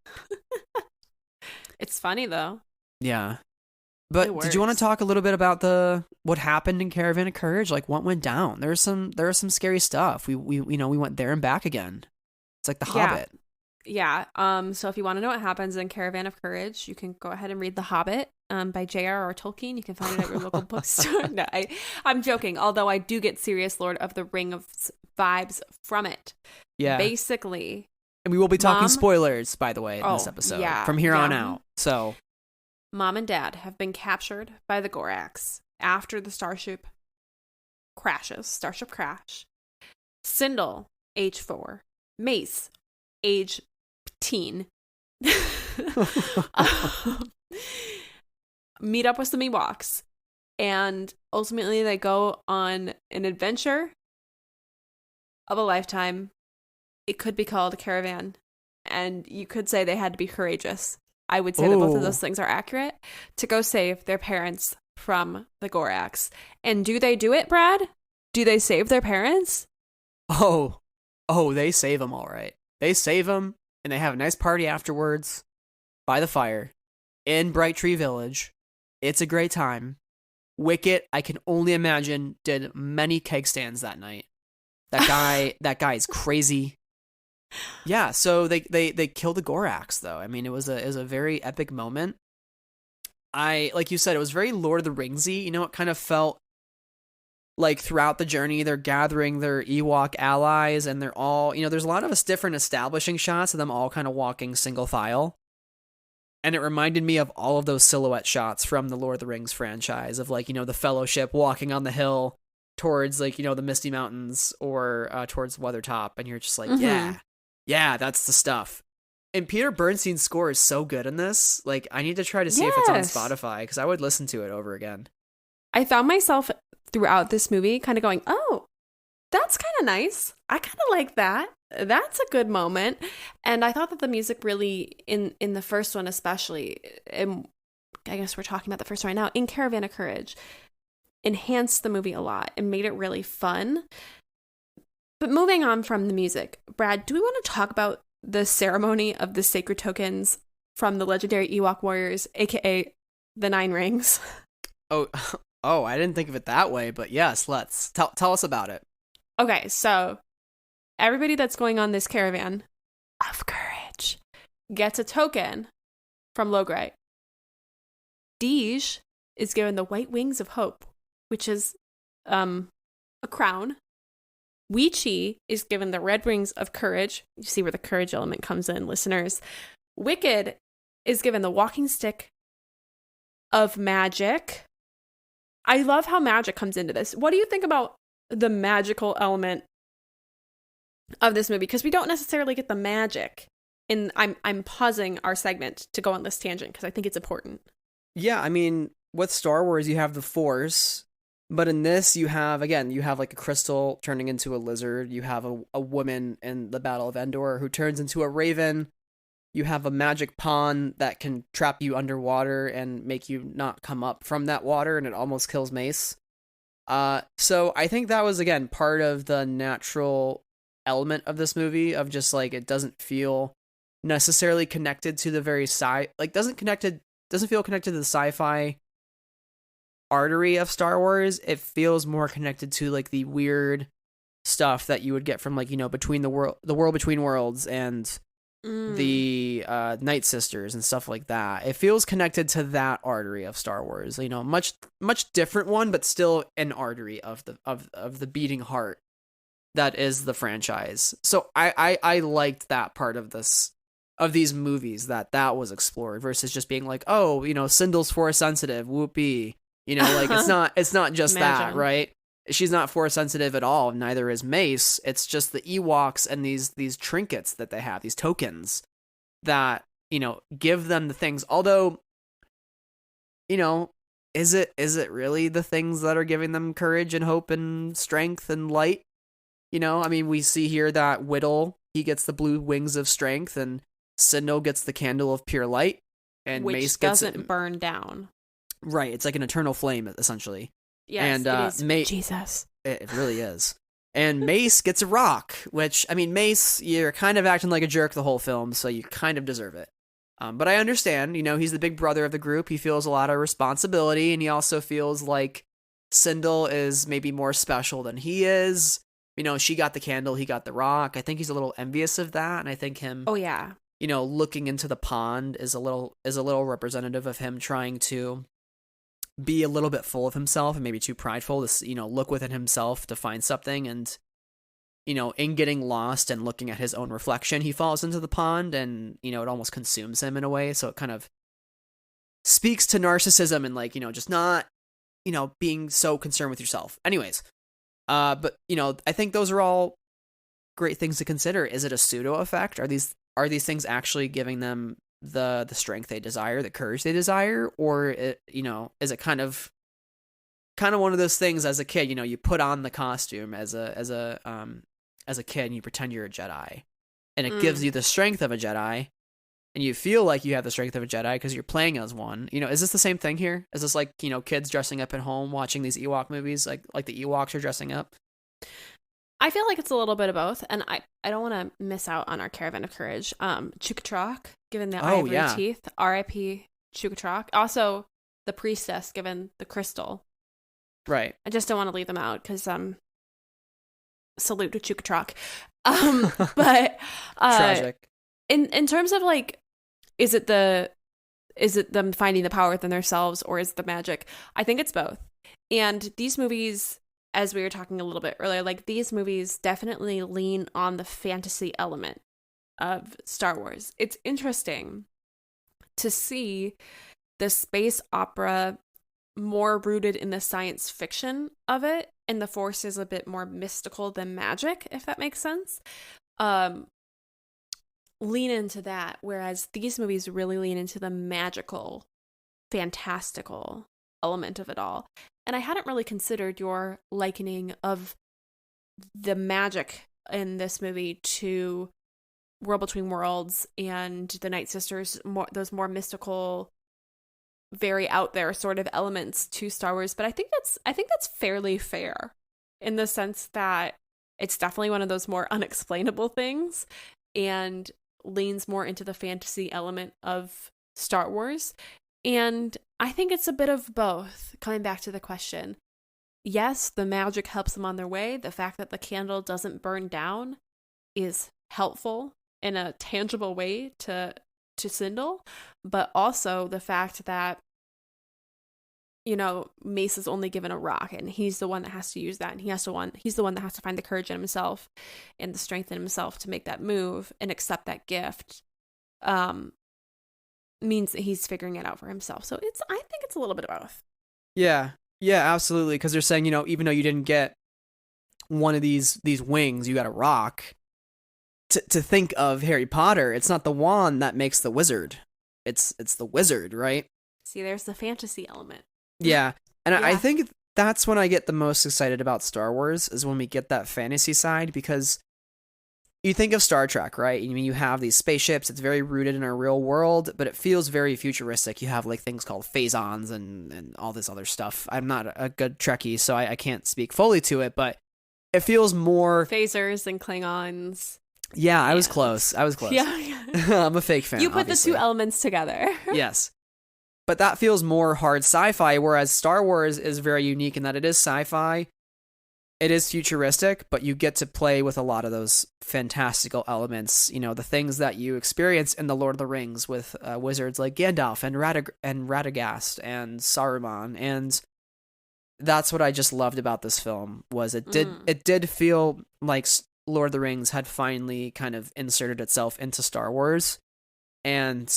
It's funny though. Yeah. But did you want to talk a little bit about what happened in Caravan of Courage? Like what went down? There was some scary stuff. We went there and back again. It's like The Hobbit. Yeah. So if you want to know what happens in Caravan of Courage, you can go ahead and read The Hobbit by J.R.R. Tolkien. You can find it at your local bookstore. No, I'm joking. Although I do get serious Lord of the Rings vibes from it. Yeah. Basically. And we will be talking spoilers, by the way, in this episode from here on out. So Mom and Dad have been captured by the Gorax after the starship crash. Sindel, age 4. Mace, age teen. Meet up with some Ewoks. And ultimately they go on an adventure of a lifetime. It could be called a caravan. And you could say they had to be courageous. I would say that both of those things are accurate, to go save their parents from the Gorax. And do they do it, Brad? Do they save their parents? Oh, they save them all right. They save them, and they have a nice party afterwards by the fire in Bright Tree Village. It's a great time. Wicket, I can only imagine, did many keg stands that night. That guy is crazy. Yeah, so they killed the Gorax though. I mean, it was a very epic moment. Like you said, it was very Lord of the Ringsy. You know, it kind of felt like throughout the journey they're gathering their Ewok allies, and they're all, you know, there's a lot of different establishing shots of them all kind of walking single file. And it reminded me of all of those silhouette shots from the Lord of the Rings franchise of, like, you know, the Fellowship walking on the hill towards, like, you know, the Misty Mountains or towards Weathertop, and you're just like, yeah, that's the stuff. And Peter Bernstein's score is so good in this. Like, I need to try to see if it's on Spotify, because I would listen to it over again. I found myself throughout this movie kind of going, oh, that's kind of nice. I kind of like that. That's a good moment. And I thought that the music really, in the first one especially, and I guess we're talking about the first one right now, in Caravan of Courage, enhanced the movie a lot and made it really fun. But moving on from the music, Brad, do we want to talk about the ceremony of the sacred tokens from the legendary Ewok warriors, aka the Nine Rings? Oh, I didn't think of it that way, but yes, let's. Tell us about it. Okay, so everybody that's going on this caravan of courage gets a token from Logray. Deej is given the white wings of hope, which is a crown. Weechi is given the red wings of courage. You see where the courage element comes in, listeners. Wicked is given the walking stick of magic. I love how magic comes into this. What do you think about the magical element of this movie? Because we don't necessarily get the magic. And I'm pausing our segment to go on this tangent because I think it's important. Yeah, I mean, with Star Wars, you have the Force. But in this, you have like a crystal turning into a lizard. You have a woman in the Battle of Endor who turns into a raven. You have a magic pond that can trap you underwater and make you not come up from that water, and it almost kills Mace. So I think that was, again, part of the natural element of this movie, of just, like, it doesn't feel necessarily connected to the very doesn't feel connected to the sci-fi artery of Star Wars. It feels more connected to, like, the weird stuff that you would get from, like, you know, the world between worlds and the Night Sisters and stuff like that. It feels connected to that artery of Star Wars, you know, much different one, but still an artery of the beating heart that is the franchise. So I liked that part of these movies, that was explored, versus just being like, oh, you know, Sindel's Force sensitive, whoopee. You know, like, it's not just that, right? She's not Force sensitive at all. Neither is Mace. It's just the Ewoks and these trinkets that they have, these tokens that, you know, give them the things. Although, you know, is it really the things that are giving them courage and hope and strength and light? You know, I mean, we see here that Whittle, he gets the blue wings of strength, and Sindel gets the candle of pure light, and which Mace gets doesn't burn down. Right, it's like an eternal flame, essentially. Yes, and it is Jesus. It really is. And Mace gets a rock, which, I mean, Mace, you're kind of acting like a jerk the whole film, so you kind of deserve it. But I understand, you know, he's the big brother of the group. He feels a lot of responsibility, and he also feels like Sindel is maybe more special than he is. You know, she got the candle, he got the rock. I think he's a little envious of that, and I think him, oh yeah, you know, looking into the pond is a little representative of him trying to be a little bit full of himself and maybe too prideful to, you know, look within himself to find something. And, you know, in getting lost and looking at his own reflection, he falls into the pond, and, you know, it almost consumes him in a way. So it kind of speaks to narcissism and like, just not, being so concerned with yourself. Anyways, but I think those are all great things to consider. Is it a pseudo effect? Are these things actually giving them the strength they desire, the courage they desire, or is it kind of one of those things as a kid, you put on the costume as a kid and you pretend you're a Jedi, and it gives you the strength of a Jedi, and you feel like you have the strength of a Jedi because you're playing as one. Is this the same thing here? Is this like, kids dressing up at home watching these Ewok movies, like the Ewoks are dressing up? I feel like it's a little bit of both, and I don't want to miss out on our Caravan of Courage. Chukatrak, given the ivory teeth, R.I.P. Chukatrak. Also, the priestess, given the crystal. Right. I just don't want to leave them out because salute to Chukatrak. But tragic. In terms of like, is it them finding the power within themselves, or is it the magic? I think it's both. And these movies, as we were talking a little bit earlier, like these movies definitely lean on the fantasy element of Star Wars. It's interesting to see the space opera more rooted in the science fiction of it, and the Force is a bit more mystical than magic, if that makes sense. Lean into that, whereas these movies really lean into the magical, fantastical element of it all. And I hadn't really considered your likening of the magic in this movie to World Between Worlds and the Night Sisters, those more mystical, very out there sort of elements to Star Wars. But I think that's fairly fair in the sense that it's definitely one of those more unexplainable things and leans more into the fantasy element of Star Wars. And I think it's a bit of both. Coming back to the question, yes, the magic helps them on their way. The fact that the candle doesn't burn down is helpful in a tangible way to Sindel, but also the fact that Mace is only given a rock, and he's the one that has to use that, and he's the one that has to find the courage in himself and the strength in himself to make that move and accept that gift. Means that he's figuring it out for himself. So I think it's a little bit of both. Yeah, absolutely. Because they're saying, even though you didn't get one of these wings, you got a rock. To think of Harry Potter, it's not the wand that makes the wizard. It's the wizard, right? See, there's the fantasy element. Yeah, and I think that's when I get the most excited about Star Wars, is when we get that fantasy side, because you think of Star Trek, right? I mean, you have these spaceships. It's very rooted in our real world, but it feels very futuristic. You have like things called phasons and all this other stuff. I'm not a good Trekkie, so I can't speak fully to it, but it feels more phasers and Klingons. Yeah, I was close. Yeah. I'm a fake fan. You put obviously. The two elements together. Yes. But that feels more hard sci-fi, whereas Star Wars is very unique in that it is sci-fi. It is futuristic, but you get to play with a lot of those fantastical elements, the things that you experience in The Lord of the Rings with wizards like Gandalf and Radagast and Saruman. And that's what I just loved about this film, was it did feel like Lord of the Rings had finally kind of inserted itself into Star Wars. And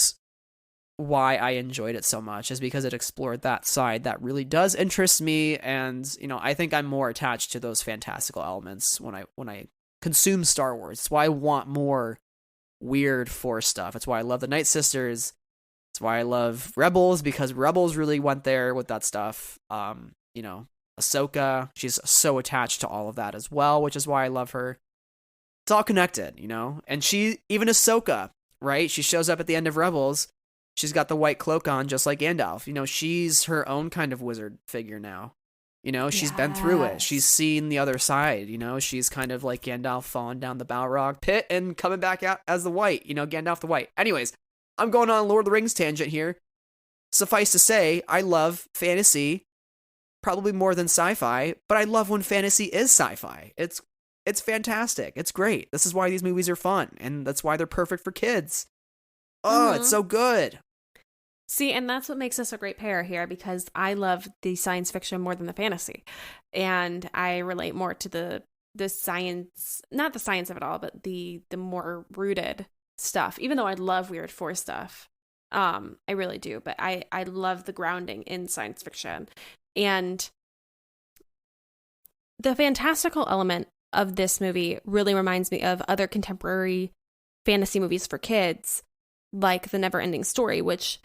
why I enjoyed it so much is because it explored that side that really does interest me, and I think I'm more attached to those fantastical elements when I consume Star Wars. It's why I want more weird Force stuff. It's why I love the Night Sisters. It's why I love Rebels, because Rebels really went there with that stuff. Ahsoka, she's so attached to all of that as well, which is why I love her. It's all connected, and even Ahsoka, right? She shows up at the end of Rebels. She's got the white cloak on, just like Gandalf. She's her own kind of wizard figure now. She's been through it. She's seen the other side. She's kind of like Gandalf falling down the Balrog pit and coming back out as the white. Gandalf the White. Anyways, I'm going on a Lord of the Rings tangent here. Suffice to say, I love fantasy, probably more than sci-fi, but I love when fantasy is sci-fi. It's fantastic. It's great. This is why these movies are fun, and that's why they're perfect for kids. Oh, It's so good. See, and that's what makes us a great pair here, because I love the science fiction more than the fantasy. And I relate more to the science, not the science of it all, but the more rooted stuff. Even though I love weird Force stuff, I really do. But I love the grounding in science fiction. And the fantastical element of this movie really reminds me of other contemporary fantasy movies for kids, like The Never-Ending Story, which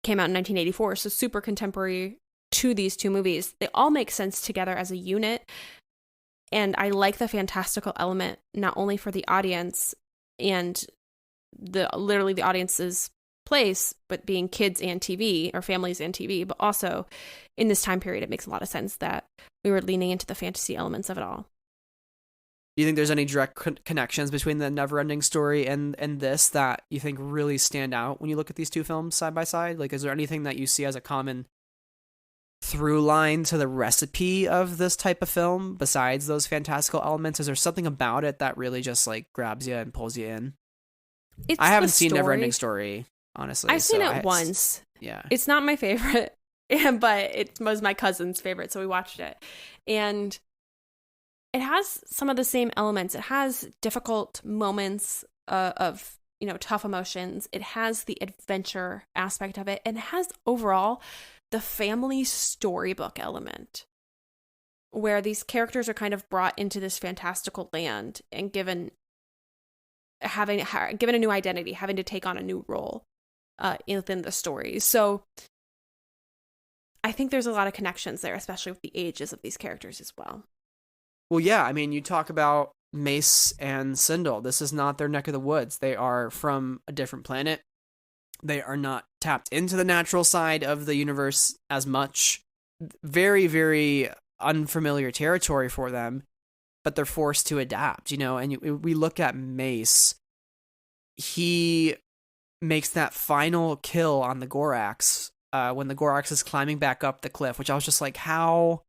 came out in 1984, so super contemporary to these two movies. They all make sense together as a unit, and I like the fantastical element not only for the audience and literally the audience's place, but being kids and TV, or families and TV, but also in this time period, it makes a lot of sense that we were leaning into the fantasy elements of it all. Do you think there's any direct connections between the Never-Ending Story and this that you think really stand out when you look at these two films side by side? Like, is there anything that you see as a common through line to the recipe of this type of film besides those fantastical elements? Is there something about it that really just like grabs you and pulls you in? I haven't seen Never-Ending Story, honestly. I've seen it once. Yeah. It's not my favorite, but it was my cousin's favorite, so we watched it. And it has some of the same elements. It has difficult moments of, tough emotions. It has the adventure aspect of it. And it has overall the family storybook element, where these characters are kind of brought into this fantastical land and given a new identity, having to take on a new role within the story. So I think there's a lot of connections there, especially with the ages of these characters as well. Well, yeah, I mean, you talk about Mace and Sindel. This is not their neck of the woods. They are from a different planet. They are not tapped into the natural side of the universe as much. Very, very unfamiliar territory for them, but they're forced to adapt, and we look at Mace. He makes that final kill on the Gorax when the Gorax is climbing back up the cliff, which I was just like, how,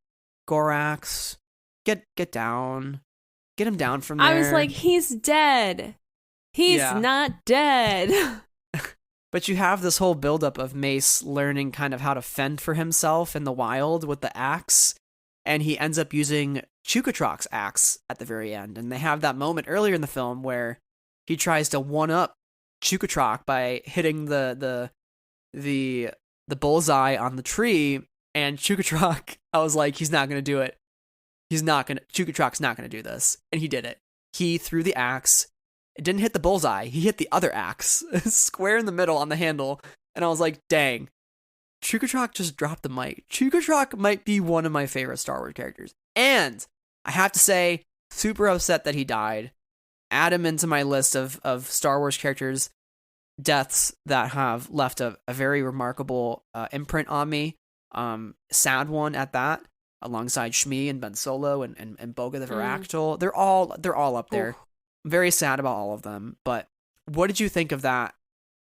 Gorax? Get down. Get him down from there. I was like, he's dead. He's not dead. But you have this whole buildup of Mace learning kind of how to fend for himself in the wild with the axe. And he ends up using Chukotrak's axe at the very end. And they have that moment earlier in the film where he tries to one-up Chukotrak by hitting the bullseye on the tree. And Chukotrak, I was like, he's not going to do it. Chukotrak's not going to do this. And he did it. He threw the axe. It didn't hit the bullseye. He hit the other axe square in the middle on the handle. And I was like, dang. Chukotrak just dropped the mic. Chukotrak might be one of my favorite Star Wars characters. And I have to say, super upset that he died. Add him into my list of Star Wars characters' deaths that have left a very remarkable imprint on me. Sad one at that. Alongside Shmi and Ben Solo and Boga the Varactyl. They're all up there. I'm very sad about all of them. But what did you think of that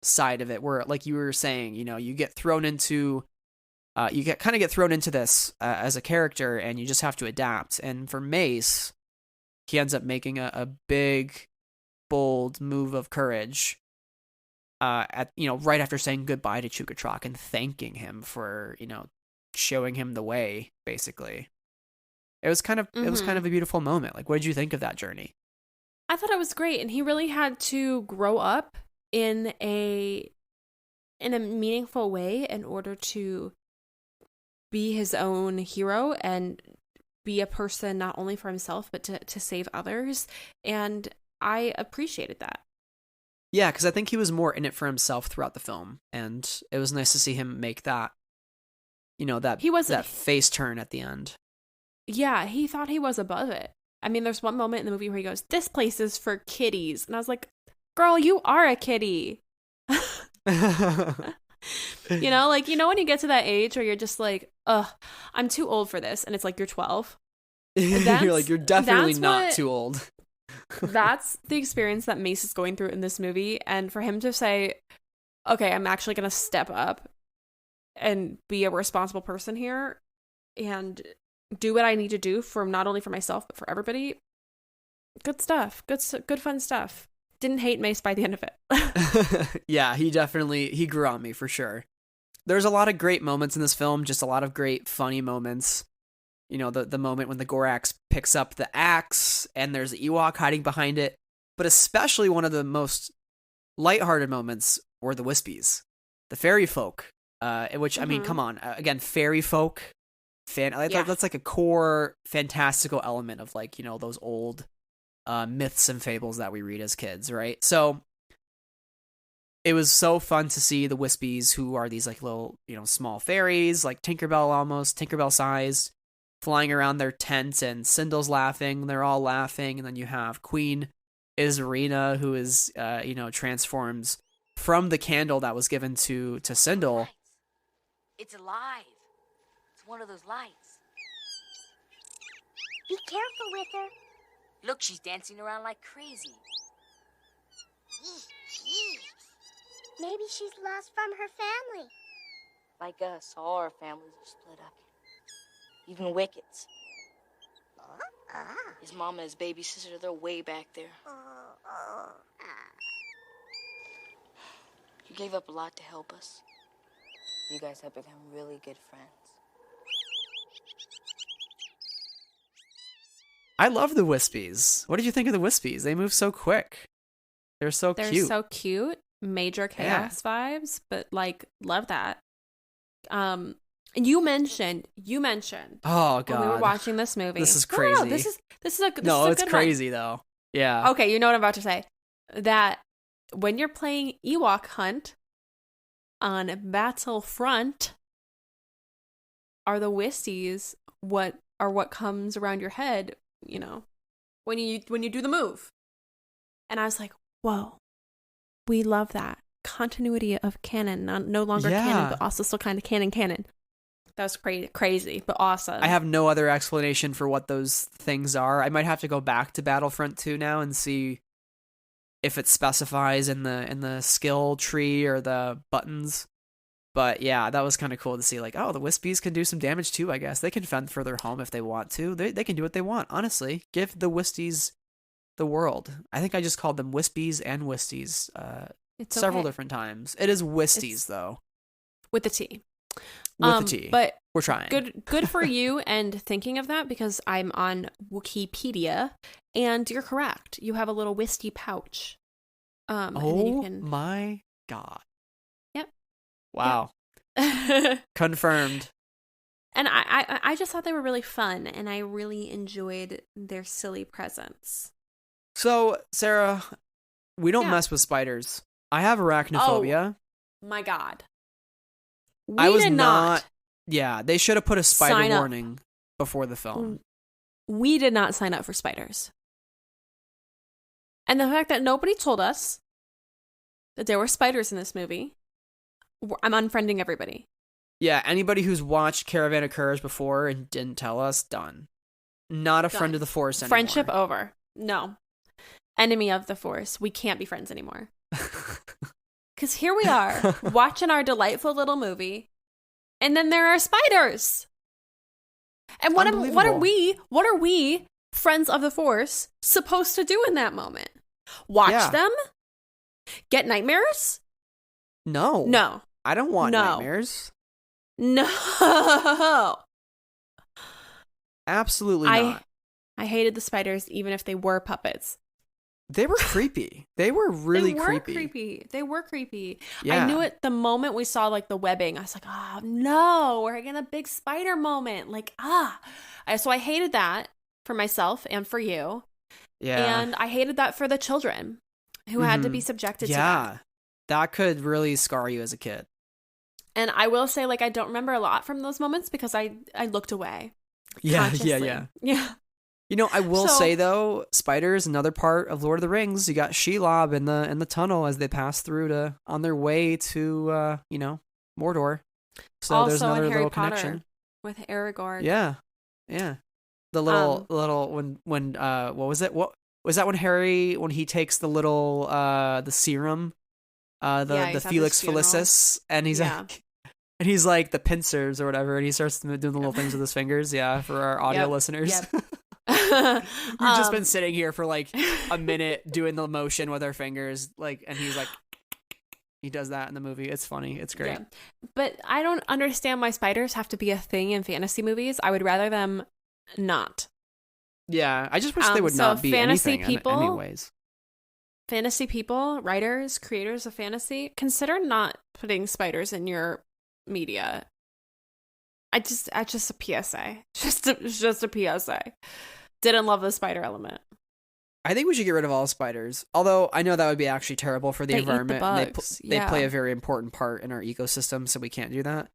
side of it where, like you were saying, you get thrown into this as a character and you just have to adapt. And for Mace, he ends up making a big, bold move of courage right after saying goodbye to Chukotrak and thanking him for, showing him the way, basically. It was kind of a beautiful moment. Like, what did you think of that journey? I thought it was great, and he really had to grow up in a meaningful way in order to be his own hero and be a person not only for himself but to save others. And I appreciated that. Yeah, because I think he was more in it for himself throughout the film, and it was nice to see him make that that face turn at the end. Yeah, he thought he was above it. I mean, there's one moment in the movie where he goes, "This place is for kitties." And I was like, girl, you are a kitty. When you get to that age where you're just like, ugh, I'm too old for this. And it's like, you're 12. You're like, you're definitely not too old. That's the experience that Mace is going through in this movie. And for him to say, okay, I'm actually going to step up and be a responsible person here and do what I need to do for not only for myself, but for everybody. Good stuff. Good fun stuff. Didn't hate Mace by the end of it. Yeah, he grew on me for sure. There's a lot of great moments in this film, just a lot of great funny moments. The moment when the Gorax picks up the axe and there's the Ewok hiding behind it. But especially one of the most lighthearted moments were the Wispies. fairy folk, which I mean, Mhm. come on, again, fairy folk, that's like a core fantastical element of like, you know, those old myths and fables that we read as kids, right? So it was so fun to see the Wispies, who are these like little, you know, small fairies, like Tinkerbell sized, flying around their tent, and Cindel's laughing. They're all laughing, and then you have Queen Isrina, who is, you know, transforms from the candle that was given to Cindel. It's alive. It's one of those lights. Be careful with her. Look, she's dancing around like crazy. Maybe she's lost from her family. Like us, all our families are split up. Even Wicked's. His mom and his baby sister, they're way back there. You gave up a lot to help us. You guys have become really good friends. I love the Wispies. What did you think of the Wispies? They move so quick. They're so They're cute. so cute. Major chaos vibes, but like love that. And you mentioned Oh god, when we were watching this movie. This is No, crazy. this is a no, this is a it's good crazy though. Yeah. one. Okay, you know what I'm about to say. That when you're playing Ewok Hunt on Battlefront, are the Wisties what comes around your head, you know, when you do the move. And I was like, whoa, we love that. Continuity of canon, no longer canon, but also still kind of canon. That was crazy, but awesome. I have no other explanation for what those things are. I might have to go back to Battlefront 2 now and see if it specifies in the skill tree or the buttons. But yeah, that was kind of cool to see, like, oh, the Wispies can do some damage too, I guess. They can fend for their home if they want to. They can do what they want, honestly. Give the Wispies the world. I think I just called them Wispies and Wisties it's several okay. different times. It is Wisties, though. With the T. With the T. But we're trying. Good for you and thinking of that, because I'm on Wikipedia and you're correct. You have a little Wisty pouch. And then you can... my God. Yep. Wow. Yep. Confirmed. And I just thought they were really fun, and I really enjoyed their silly presence. So, Sarah, we don't mess with spiders. I have arachnophobia. Oh, my God. I was did not. Yeah, they should have put a spider Sign up. warning before the film. We did not sign up for spiders. And the fact that nobody told us that there were spiders in this movie, I'm unfriending everybody. Yeah, anybody who's watched Caravan of Courage before and didn't tell us, done. Not a friend of the Force anymore. Friendship over. No. Enemy of the Force. We can't be friends anymore. Because here we are, watching our delightful little movie, and then there are spiders. And what are we, friends of the Force, supposed to do in that moment? Watch them? Get nightmares? No. I don't want nightmares. No. Absolutely not. I hated the spiders, even if they were puppets. They were creepy. They were really creepy. They were creepy. Yeah. I knew it the moment we saw like the webbing. I was like, oh no, we're getting a big spider moment. Like, so I hated that for myself and for you. Yeah. And I hated that for the children who had to be subjected to that. Yeah. That could really scar you as a kid. And I will say, like, I don't remember a lot from those moments because I looked away. Yeah. Yeah. You know, I will say though, spiders, another part of Lord of the Rings. You got Shelob in the tunnel as they pass through on their way to Mordor. So also there's another in Harry little Potter connection with Aragorn. Yeah. The little when what was it? What was that when he takes the little the serum, the Felix Felicis, and he's like. And he's like the pincers or whatever, and he starts doing the little things with his fingers. Yeah, for our audio listeners. Yep. We've just been sitting here for like a minute doing the motion with our fingers, like, and he's like, he does that in the movie. It's funny. It's great. Yeah. But I don't understand why spiders have to be a thing in fantasy movies. I would rather them not. Yeah, I just wish they would not be fantasy anything people, anyways. fantasy people, writers, creators of fantasy, consider not putting spiders in your media. I just a PSA. Just a PSA. Didn't love the spider element. I think we should get rid of all spiders. Although I know that would be actually terrible for the They environment. eat the bugs. They play a very important part in our ecosystem, so we can't do that.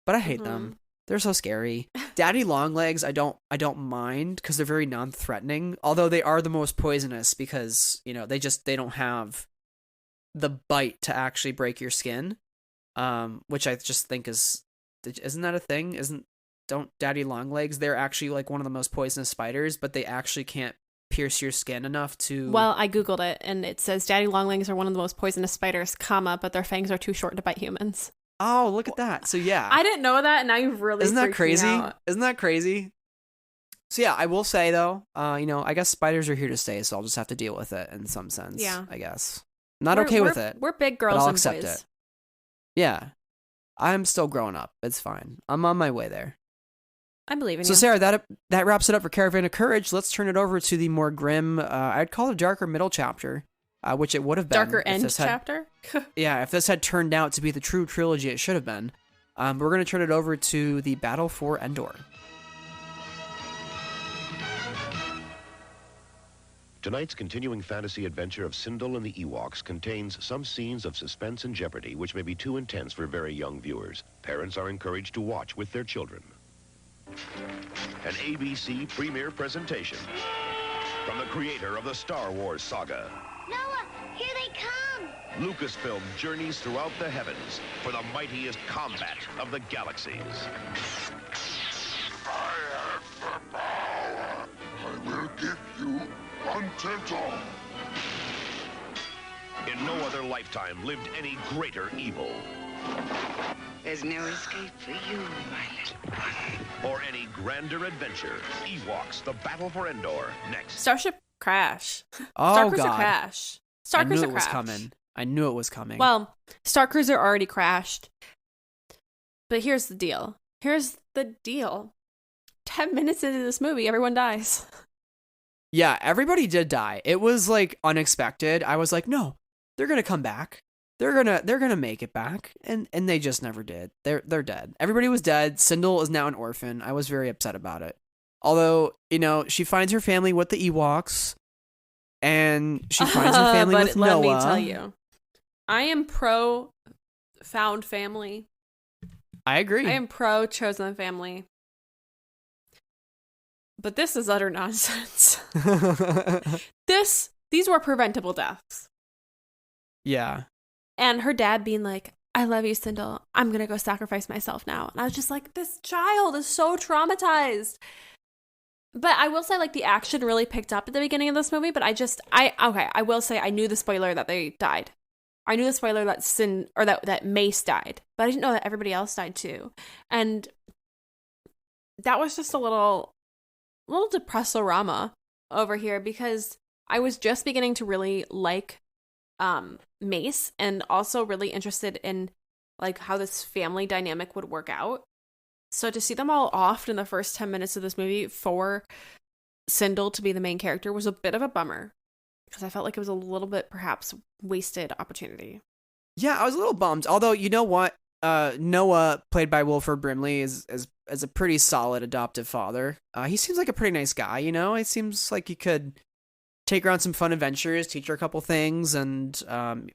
But I hate them. They're so scary. Daddy longlegs, I don't mind because they're very non-threatening. Although they are the most poisonous because, you know, they don't have the bite to actually break your skin. Which I just think isn't that a thing? Don't daddy longlegs? They're actually like one of the most poisonous spiders, but they actually can't pierce your skin enough to. Well, I googled it and it says daddy longlegs are one of the most poisonous spiders, but their fangs are too short to bite humans. Oh, look at that. So yeah. I didn't know that, and now you've really Isn't that freaked me crazy? out. Isn't that crazy? So yeah, I will say though, you know, I guess spiders are here to stay, so I'll just have to deal with it in some sense. Yeah. I guess. Not okay with it. We're big girls but I'll and accept boys. it. Yeah. I'm still growing up. It's fine. I'm on my way there. I believe in So you. Sarah, that wraps it up for Caravan of Courage. Let's turn it over to the more grim, I'd call it a darker middle chapter, which it would have been. Darker end chapter? Yeah, if this had turned out to be the true trilogy it should have been. We're going to turn it over to the Battle for Endor. Tonight's continuing fantasy adventure of Sindel and the Ewoks contains some scenes of suspense and jeopardy which may be too intense for very young viewers. Parents are encouraged to watch with their children. An ABC premiere presentation from the creator of the Star Wars saga. Noah, here they come! Lucasfilm journeys throughout the heavens for the mightiest combat of the galaxies. I have the power. I will give you Untental. In no other lifetime lived any greater evil. There's no escape for you, my little one. Or any grander adventure. Ewoks, the Battle for Endor, next. Starship crash. Oh, Starcruiser God. crash. I knew Starcruiser it was crash. coming. I knew it was coming. Well, Starcruiser already crashed. But here's the deal. 10 minutes into this movie, everyone dies. Yeah, everybody did die. It was like unexpected. I was like, no, they're gonna come back. They're gonna make it back, and they just never did. They're dead. Everybody was dead. Sindel is now an orphan. I was very upset about it. Although, you know, she finds her family with the Ewoks, and she finds her family but with Noah. let me tell you, I am pro found family. I agree. I am pro chosen family. But this is utter nonsense. These were preventable deaths. Yeah. And her dad being like, I love you, Sindel. I'm going to go sacrifice myself now. And I was just like, this child is so traumatized. But I will say, like, the action really picked up at the beginning of this movie. But I will say I knew the spoiler that they died. I knew the spoiler that that Mace died. But I didn't know that everybody else died too. And that was just a little depressorama over here because I was just beginning to really like Mace and also really interested in like how this family dynamic would work out. So to see them all off in the first 10 minutes of this movie for Sindel to be the main character was a bit of a bummer because I felt like it was a little bit perhaps wasted opportunity. Yeah, I was a little bummed. Although, you know what? Noah, played by Wilford Brimley, is a pretty solid adoptive father. He seems like a pretty nice guy, you know? It seems like he could take her on some fun adventures, teach her a couple things, and,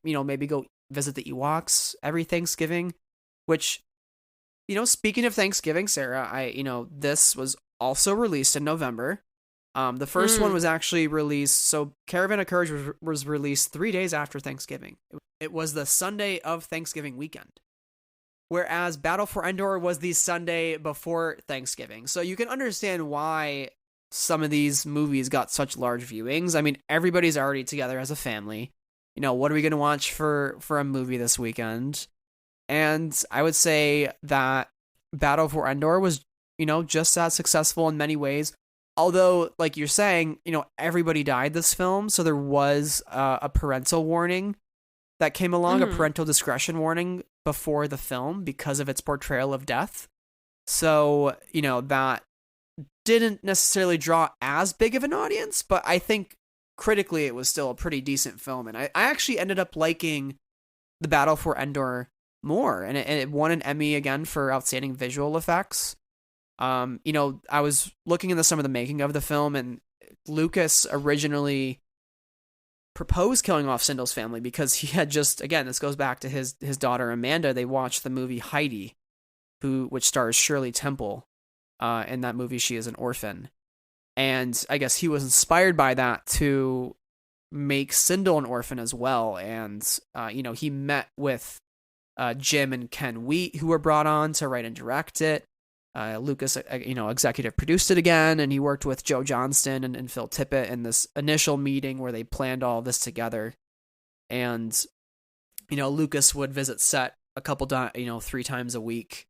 you know, maybe go visit the Ewoks every Thanksgiving, which, you know, speaking of Thanksgiving, Sarah, this was also released in November. The first one was actually released, so Caravan of Courage was released 3 days after Thanksgiving. It was the Sunday of Thanksgiving weekend. Whereas Battle for Endor was the Sunday before Thanksgiving. So you can understand why some of these movies got such large viewings. I mean, everybody's already together as a family. You know, what are we going to watch for a movie this weekend? And I would say that Battle for Endor was, you know, just as successful in many ways. Although, like you're saying, you know, everybody died this film. So there was a parental warning that came along, a parental discretion warning before the film because of its portrayal of death. So, you know, that didn't necessarily draw as big of an audience, but I think critically it was still a pretty decent film. And I actually ended up liking The Battle for Endor more, and it won an Emmy again for outstanding visual effects. I was looking into some of the making of the film, and Lucas originally proposed killing off Sindel's family because he had just, again, this goes back to his daughter Amanda. They watched the movie Heidi, which stars Shirley Temple. In that movie, she is an orphan. And I guess he was inspired by that to make Sindel an orphan as well. And, he met with Jim and Ken Wheat, who were brought on to write and direct it. Lucas, executive produced it again, and he worked with Joe Johnston and Phil Tippett in this initial meeting where they planned all this together. And, Lucas would visit set a couple times, 3 times a week,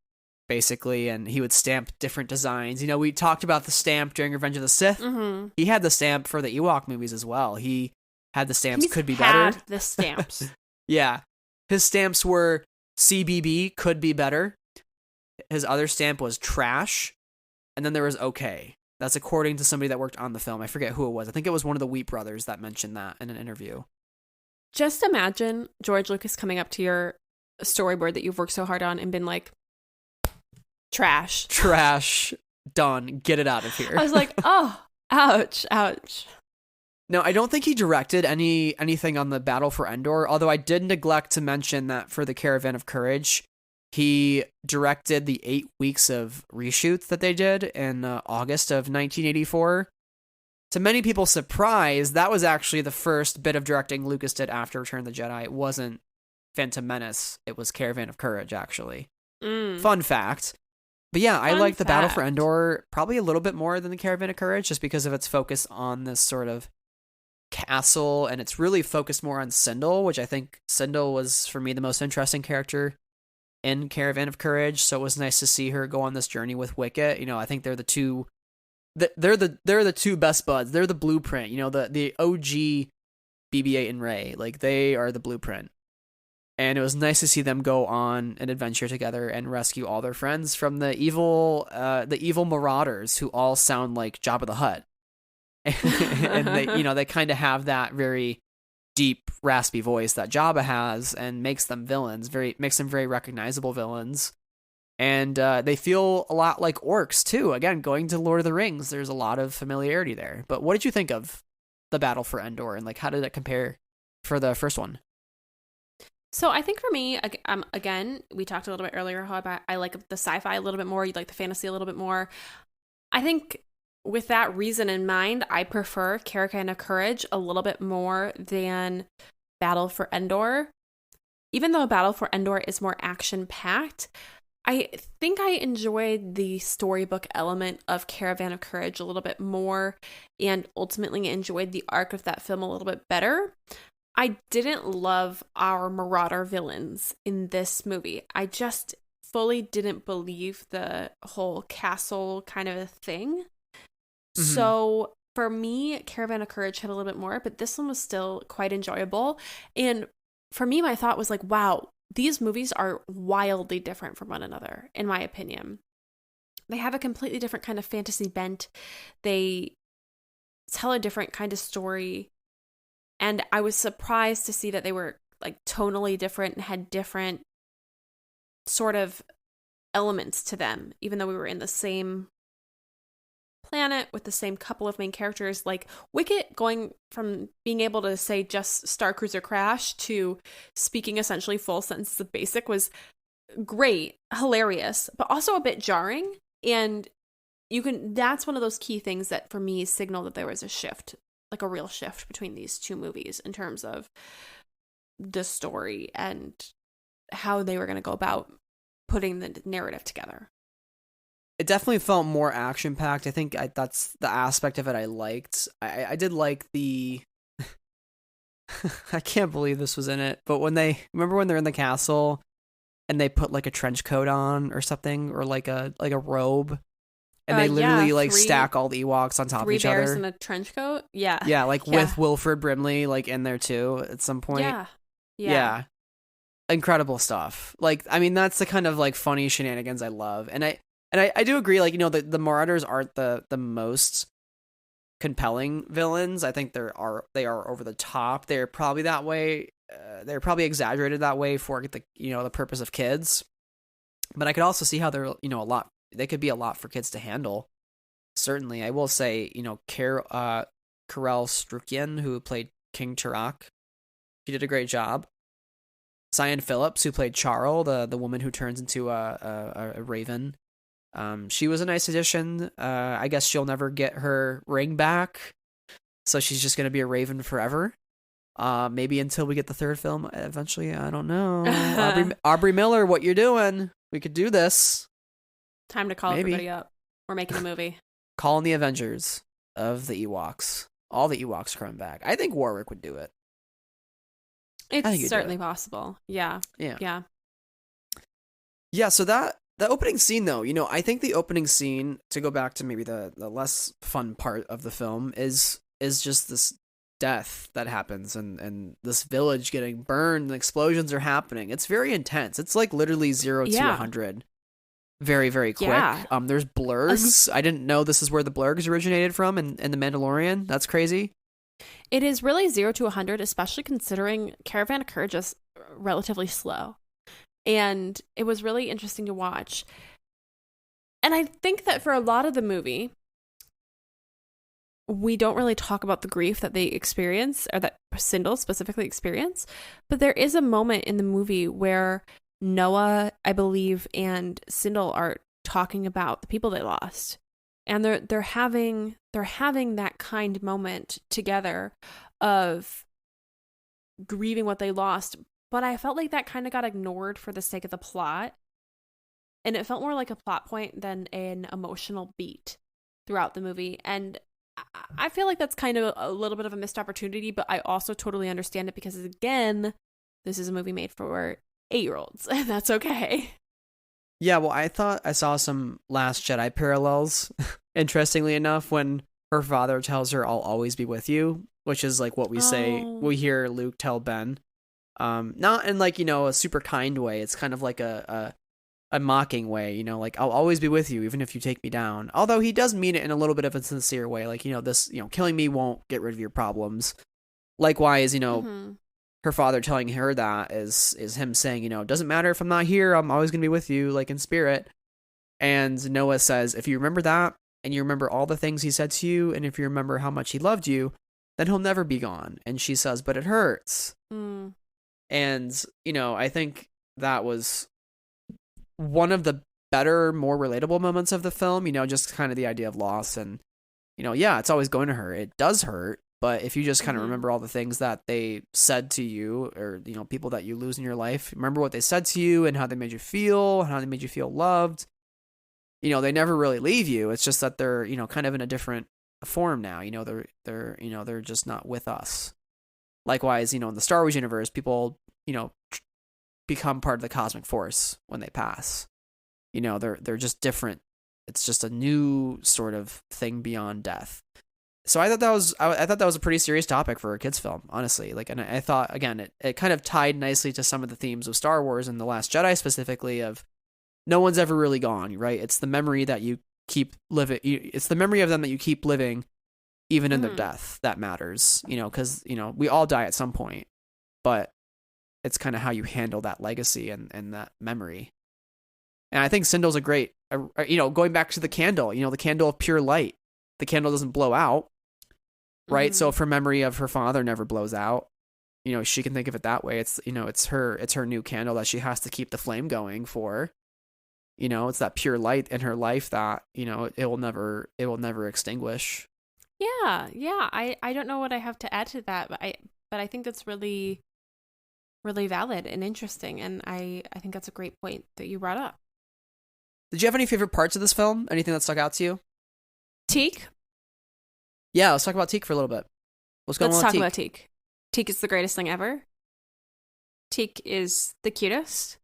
basically, and he would stamp different designs. We talked about the stamp during Revenge of the Sith. Mm-hmm. He had the stamp for the Ewok movies as well. He had the stamps could be had better. The stamps. Yeah. His stamps were CBB, could be better. His other stamp was trash, and then there was okay. That's according to somebody that worked on the film. I forget who it was. I think it was one of the Wheat brothers that mentioned that in an interview. Just imagine George Lucas coming up to your storyboard that you've worked so hard on and been like, trash. Trash. Done. Get it out of here. I was like, oh, ouch, ouch. No, I don't think he directed anything on the Battle for Endor, although I did neglect to mention that for the Caravan of Courage, he directed the 8 weeks of reshoots that they did in August of 1984. To many people's surprise, that was actually the first bit of directing Lucas did after Return of the Jedi. It wasn't Phantom Menace. It was Caravan of Courage, actually. Fun fact. But yeah, I like the Battle for Endor probably a little bit more than the Caravan of Courage, just because of its focus on this sort of castle, and it's really focused more on Sindel, which I think Sindel was, for me, the most interesting character in Caravan of Courage. So it was nice to see her go on this journey with Wicket. I think they're the two. They're the two best buds. They're the blueprint. The OG BB-8 and Rey. Like, they are the blueprint. And it was nice to see them go on an adventure together and rescue all their friends from the evil marauders who all sound like Jabba the Hutt. And they kind of have that very deep, raspy voice that Jabba has, and makes them villains. Makes them very recognizable villains. And they feel a lot like orcs too. Again, going to Lord of the Rings, there's a lot of familiarity there. But what did you think of the Battle for Endor, and how did it compare for the first one? So I think for me, again, we talked a little bit earlier how I like the sci-fi a little bit more. You like the fantasy a little bit more. I think with that reason in mind, I prefer Caravan of Courage a little bit more than Battle for Endor. Even though Battle for Endor is more action-packed, I think I enjoyed the storybook element of Caravan of Courage a little bit more, and ultimately enjoyed the arc of that film a little bit better. I didn't love our marauder villains in this movie. I just fully didn't believe the whole castle kind of a thing. Mm-hmm. So for me, Caravan of Courage had a little bit more, but this one was still quite enjoyable. And for me, my thought was like, wow, these movies are wildly different from one another, in my opinion. They have a completely different kind of fantasy bent. They tell a different kind of story. And I was surprised to see that they were tonally different and had different sort of elements to them, even though we were in the same planet with the same couple of main characters. Like Wicket going from being able to say just starcruiser crash to speaking essentially full sentences of basic was great, hilarious, but also a bit jarring. And that's one of those key things that for me signal that there was a shift, like a real shift between these two movies in terms of the story and how they were going to go about putting the narrative together. It definitely felt more action-packed. I think that's the aspect of it I liked. I did like the... I can't believe this was in it, but remember when they're in the castle and they put a trench coat on or something, or like a robe, and they literally stack all the Ewoks on top of each other. 3 bears in a trench coat? Yeah. Yeah, with Wilford Brimley in there too at some point. Yeah. Incredible stuff. That's the kind of funny shenanigans I love. And I do agree, the Marauders aren't the most compelling villains. I think they are over the top. They're probably that way. They're probably exaggerated that way for the purpose of kids. But I could also see how they're they could be a lot for kids to handle. Certainly, I will say Karel Strukian, who played King Turok, he did a great job. Cyan Phillips, who played Charl, the woman who turns into a raven. She was a nice addition. I guess she'll never get her ring back, so she's just going to be a raven forever. Maybe until we get the third film eventually. I don't know. Aubrey Miller, what you're doing? We could do this. Time to call everybody up. We're making a movie. Calling the Avengers of the Ewoks. All the Ewoks coming back. I think Warwick would do it. It's certainly possible. Yeah. Yeah, so the opening scene, though, I think the opening scene, to go back to maybe the less fun part of the film, is just this death that happens and this village getting burned and explosions are happening. It's very intense. It's like literally 0 to 100 very, very quick. Yeah. There's blurgs. I didn't know this is where the blurgs originated from in The Mandalorian. That's crazy. It is really 0 to 100, especially considering Caravan of Courage is relatively slow. And it was really interesting to watch. And I think that for a lot of the movie, we don't really talk about the grief that they experience, or that Sindel specifically experience. But there is a moment in the movie where Noah, I believe, and Sindel are talking about the people they lost. And they're having that kind moment together of grieving what they lost. But I felt like that kind of got ignored for the sake of the plot. And it felt more like a plot point than an emotional beat throughout the movie. And I feel like that's kind of a little bit of a missed opportunity, but I also totally understand it because, again, this is a movie made for 8-year-olds, and that's okay. Yeah, well, I thought I saw some Last Jedi parallels, interestingly enough, when her father tells her, "I'll always be with you," which is like what we hear Luke tell Ben. Not in a super kind way. It's kind of like a mocking way, like, "I'll always be with you, even if you take me down." Although he does mean it in a little bit of a sincere way, like, this, killing me won't get rid of your problems. Likewise, her father telling her that is him saying, "Doesn't matter if I'm not here, I'm always going to be with you, like in spirit." And Noah says, if you remember that, and you remember all the things he said to you, and if you remember how much he loved you, then he'll never be gone. And she says, "But it hurts." And, I think that was one of the better, more relatable moments of the film, just kind of the idea of loss. And, yeah, it's always going to hurt. It does hurt. But if you just kind of remember all the things that they said to you, or, people that you lose in your life, remember what they said to you and how they made you feel, and how they made you feel loved. They never really leave you. It's just that they're, kind of in a different form now. They're just not with us. Likewise, in the Star Wars universe, people, become part of the cosmic force when they pass. They're just different. It's just a new sort of thing beyond death. So I thought that was a pretty serious topic for a kids film, honestly. And I thought, again, it kind of tied nicely to some of the themes of Star Wars and The Last Jedi specifically, of no one's ever really gone, right? It's the memory that you keep living. It's the memory of them that you keep living, even in their death, that matters. Because we all die at some point, but it's kind of how you handle that legacy and that memory. And I think Sindel's a great, going back to the candle, the candle of pure light. The candle doesn't blow out. Right. So if her memory of her father never blows out, she can think of it that way. It's, it's her new candle that she has to keep the flame going for. It's that pure light in her life that, it will never extinguish. Yeah. I don't know what I have to add to that, but I think that's really, really valid and interesting. And I think that's a great point that you brought up. Did you have any favorite parts of this film? Anything that stuck out to you? Teak? Yeah, let's talk about Teak for a little bit. Let's talk about Teak. Teak is the greatest thing ever. Teak is the cutest.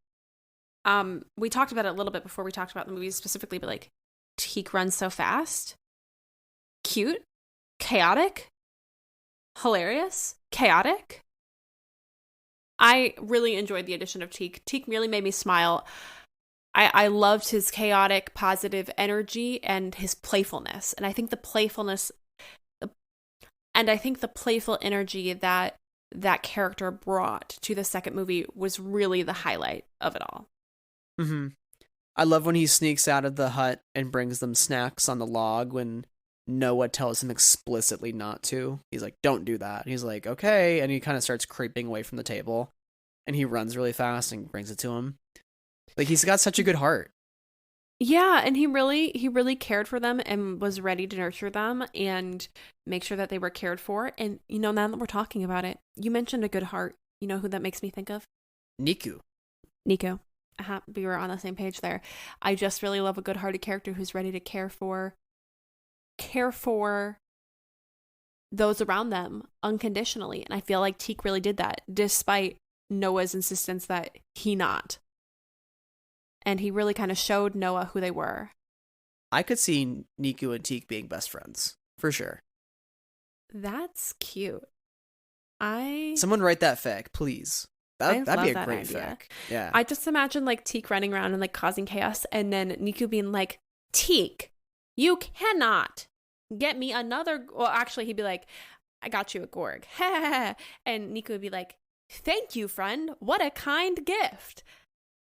We talked about it a little bit before we talked about the movie specifically, but Teak runs so fast. Cute. Chaotic. Hilarious. Chaotic. I really enjoyed the addition of Teak. Teak really made me smile. I loved his chaotic, positive energy and his playfulness. And I think the And I think the playful energy that that character brought to the second movie was really the highlight of it all. Mm-hmm. I love when he sneaks out of the hut and brings them snacks on the log when Noah tells him explicitly not to. He's like, don't do that. He's like, okay. And he kind of starts creeping away from the table. And he runs really fast and brings it to him. Like, he's got such a good heart. Yeah, and he really cared for them and was ready to nurture them and make sure that they were cared for. And, you know, now that we're talking about it, you mentioned a good heart. You know who that makes me think of? Niku. Nico. We were on the same page there. I just really love a good-hearted character who's ready to care for those around them unconditionally. And I feel like Teak really did that, despite Noah's insistence that he not. And he really kind of showed Noah who they were. I could see Niku and Teak being best friends, for sure. That's cute. Someone write that fic, please. That'd be a great idea. fic. Yeah. I just imagine like Teak running around and like causing chaos, and then Niku being like, Teak, you cannot get me another. Well, actually, he'd be like, I got you a Gorg. And Niku would be like, thank you, friend. What a kind gift.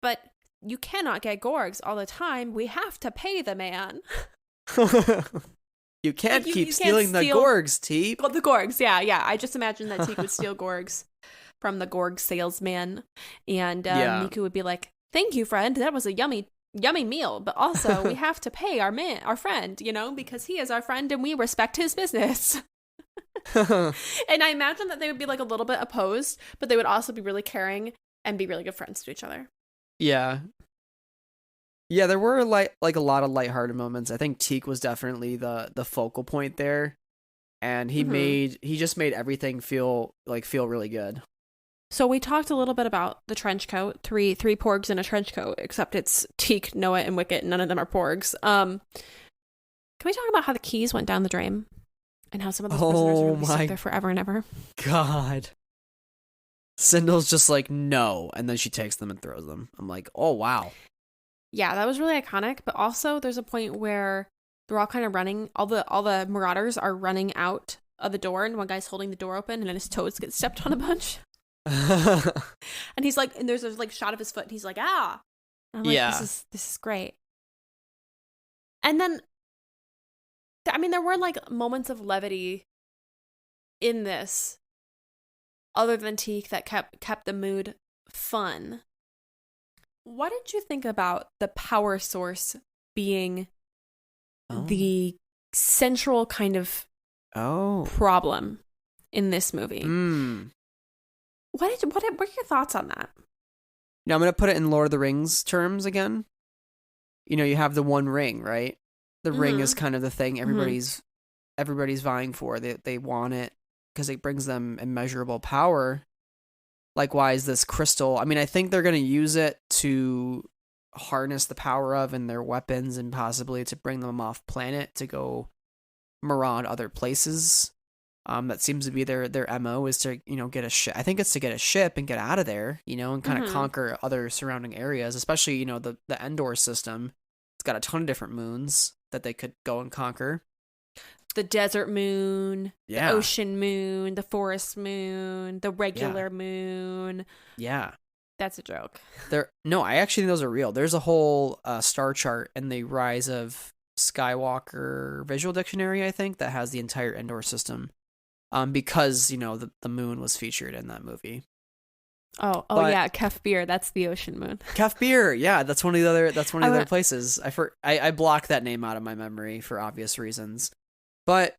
But you cannot get Gorgs all the time. We have to pay the man. You can't keep stealing the Gorgs, Teak. Well, the Gorgs, yeah. I just imagine that Teak would steal Gorgs from the Gorg salesman. And Niku would be like, thank you, friend. That was a yummy meal. But also, we have to pay our friend, you know, because he is our friend and we respect his business. And I imagine that they would be like a little bit opposed, but they would also be really caring and be really good friends to each other. Yeah. Yeah, there were like a lot of lighthearted moments. I think Teak was definitely the focal point there. And he just made everything feel really good. So we talked a little bit about the trench coat, three porgs in a trench coat, except it's Teak, Noah, and Wicket. None of them are porgs. Can we talk about how the keys went down the drain? And how some of those prisoners are really stuck there forever and ever? God. Sindul's just like, no. And then she takes them and throws them. I'm like, oh, wow. Yeah, that was really iconic. But also there's a point where they're all kind of running. All the marauders are running out of the door. And one guy's holding the door open. And then his toes get stepped on a bunch. And he's like, and there's like shot of his foot. And he's like, ah. And I'm like, yeah. This is great. And then, I mean, there were like moments of levity in this, other than Teak, that kept the mood fun. What did you think about the power source being the central kind of problem in this movie? What are your thoughts on that? Now I'm going to put it in Lord of the Rings terms again. You know, you have the one ring, right? The ring is kind of the thing everybody's vying for. They want it because it brings them immeasurable power. Likewise, this crystal, I mean, I think they're going to use it to harness the power of in their weapons and possibly to bring them off planet to go maraud other places. That seems to be their MO, is to, you know, get a ship. I think it's to get a ship and get out of there, you know, and kind of conquer other surrounding areas, especially, you know, the Endor system. It's got a ton of different moons that they could go and conquer. The desert moon, the ocean moon, the forest moon, the regular moon. Yeah. That's a joke. No, I actually think those are real. There's a whole star chart in the Rise of Skywalker visual dictionary, I think, that has the entire Endor system. Because, you know, the moon was featured in that movie. But, yeah, Kefbir, that's the ocean moon. Kefbir, yeah, that's one of the other places. I blocked that name out of my memory for obvious reasons. But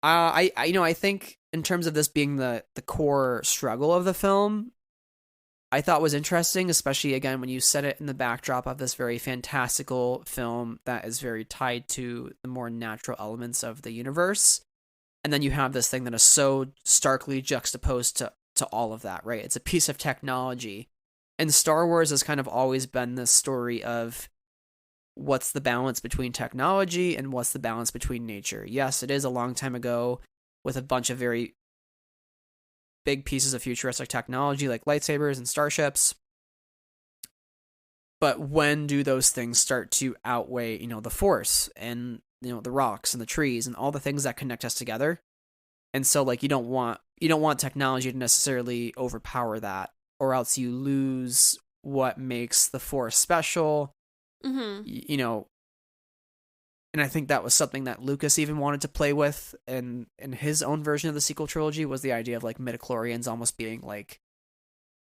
I think in terms of this being the core struggle of the film, I thought was interesting, especially again when you set it in the backdrop of this very fantastical film that is very tied to the more natural elements of the universe. And then you have this thing that is so starkly juxtaposed to all of that, right? It's a piece of technology. And Star Wars has kind of always been this story of what's the balance between technology and what's the balance between nature. Yes, it is a long time ago with a bunch of very big pieces of futuristic technology like lightsabers and starships. But when do those things start to outweigh, you know, the Force and, you know, the rocks and the trees and all the things that connect us together? And so like you don't want technology to necessarily overpower that, or else you lose what makes the Force special. You know, and I think that was something that Lucas even wanted to play with in his own version of the sequel trilogy, was the idea of like midichlorians almost being like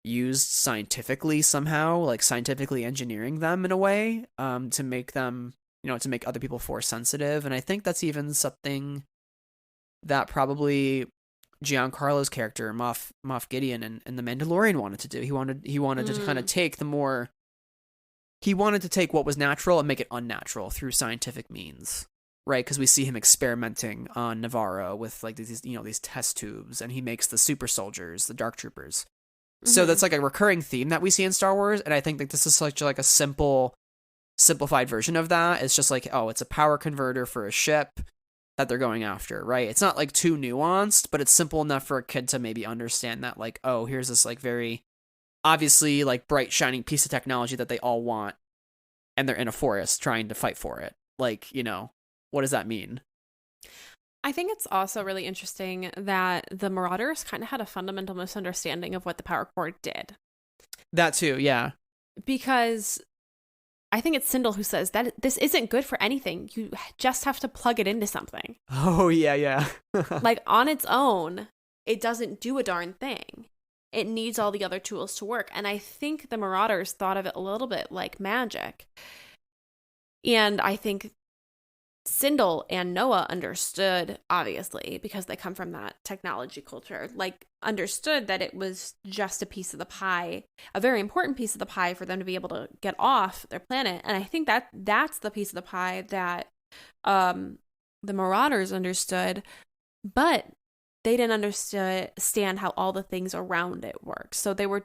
used scientifically somehow, like scientifically engineering them in a way, to make them, you know, to make other people Force sensitive. And I think that's even something that probably Giancarlo's character, Moff Gideon and the Mandalorian wanted to do. He wanted to kind of take he wanted to take what was natural and make it unnatural through scientific means, right? Because we see him experimenting on Navarro with like these test tubes, and he makes the super soldiers, the dark troopers. So that's like a recurring theme that we see in Star Wars, and I think that this is such like a simplified version of that. It's just like, oh, it's a power converter for a ship that they're going after, right? It's not like too nuanced, but it's simple enough for a kid to maybe understand that, like, oh, here's this like very obviously like bright shining piece of technology that they all want, and they're in a forest trying to fight for it. Like, you know, what does that mean? I think it's also really interesting that the Marauders kind of had a fundamental misunderstanding of what the power cord did. That too, yeah. Because I think it's Sindel who says that this isn't good for anything. You just have to plug it into something. Oh, yeah. Like on its own, it doesn't do a darn thing. It needs all the other tools to work. And I think the Marauders thought of it a little bit like magic. And I think Sindel and Noah understood, obviously, because they come from that technology culture, like understood that it was just a piece of the pie, a very important piece of the pie for them to be able to get off their planet. And I think that that's the piece of the pie that the Marauders understood, but they didn't understand how all the things around it work. So they were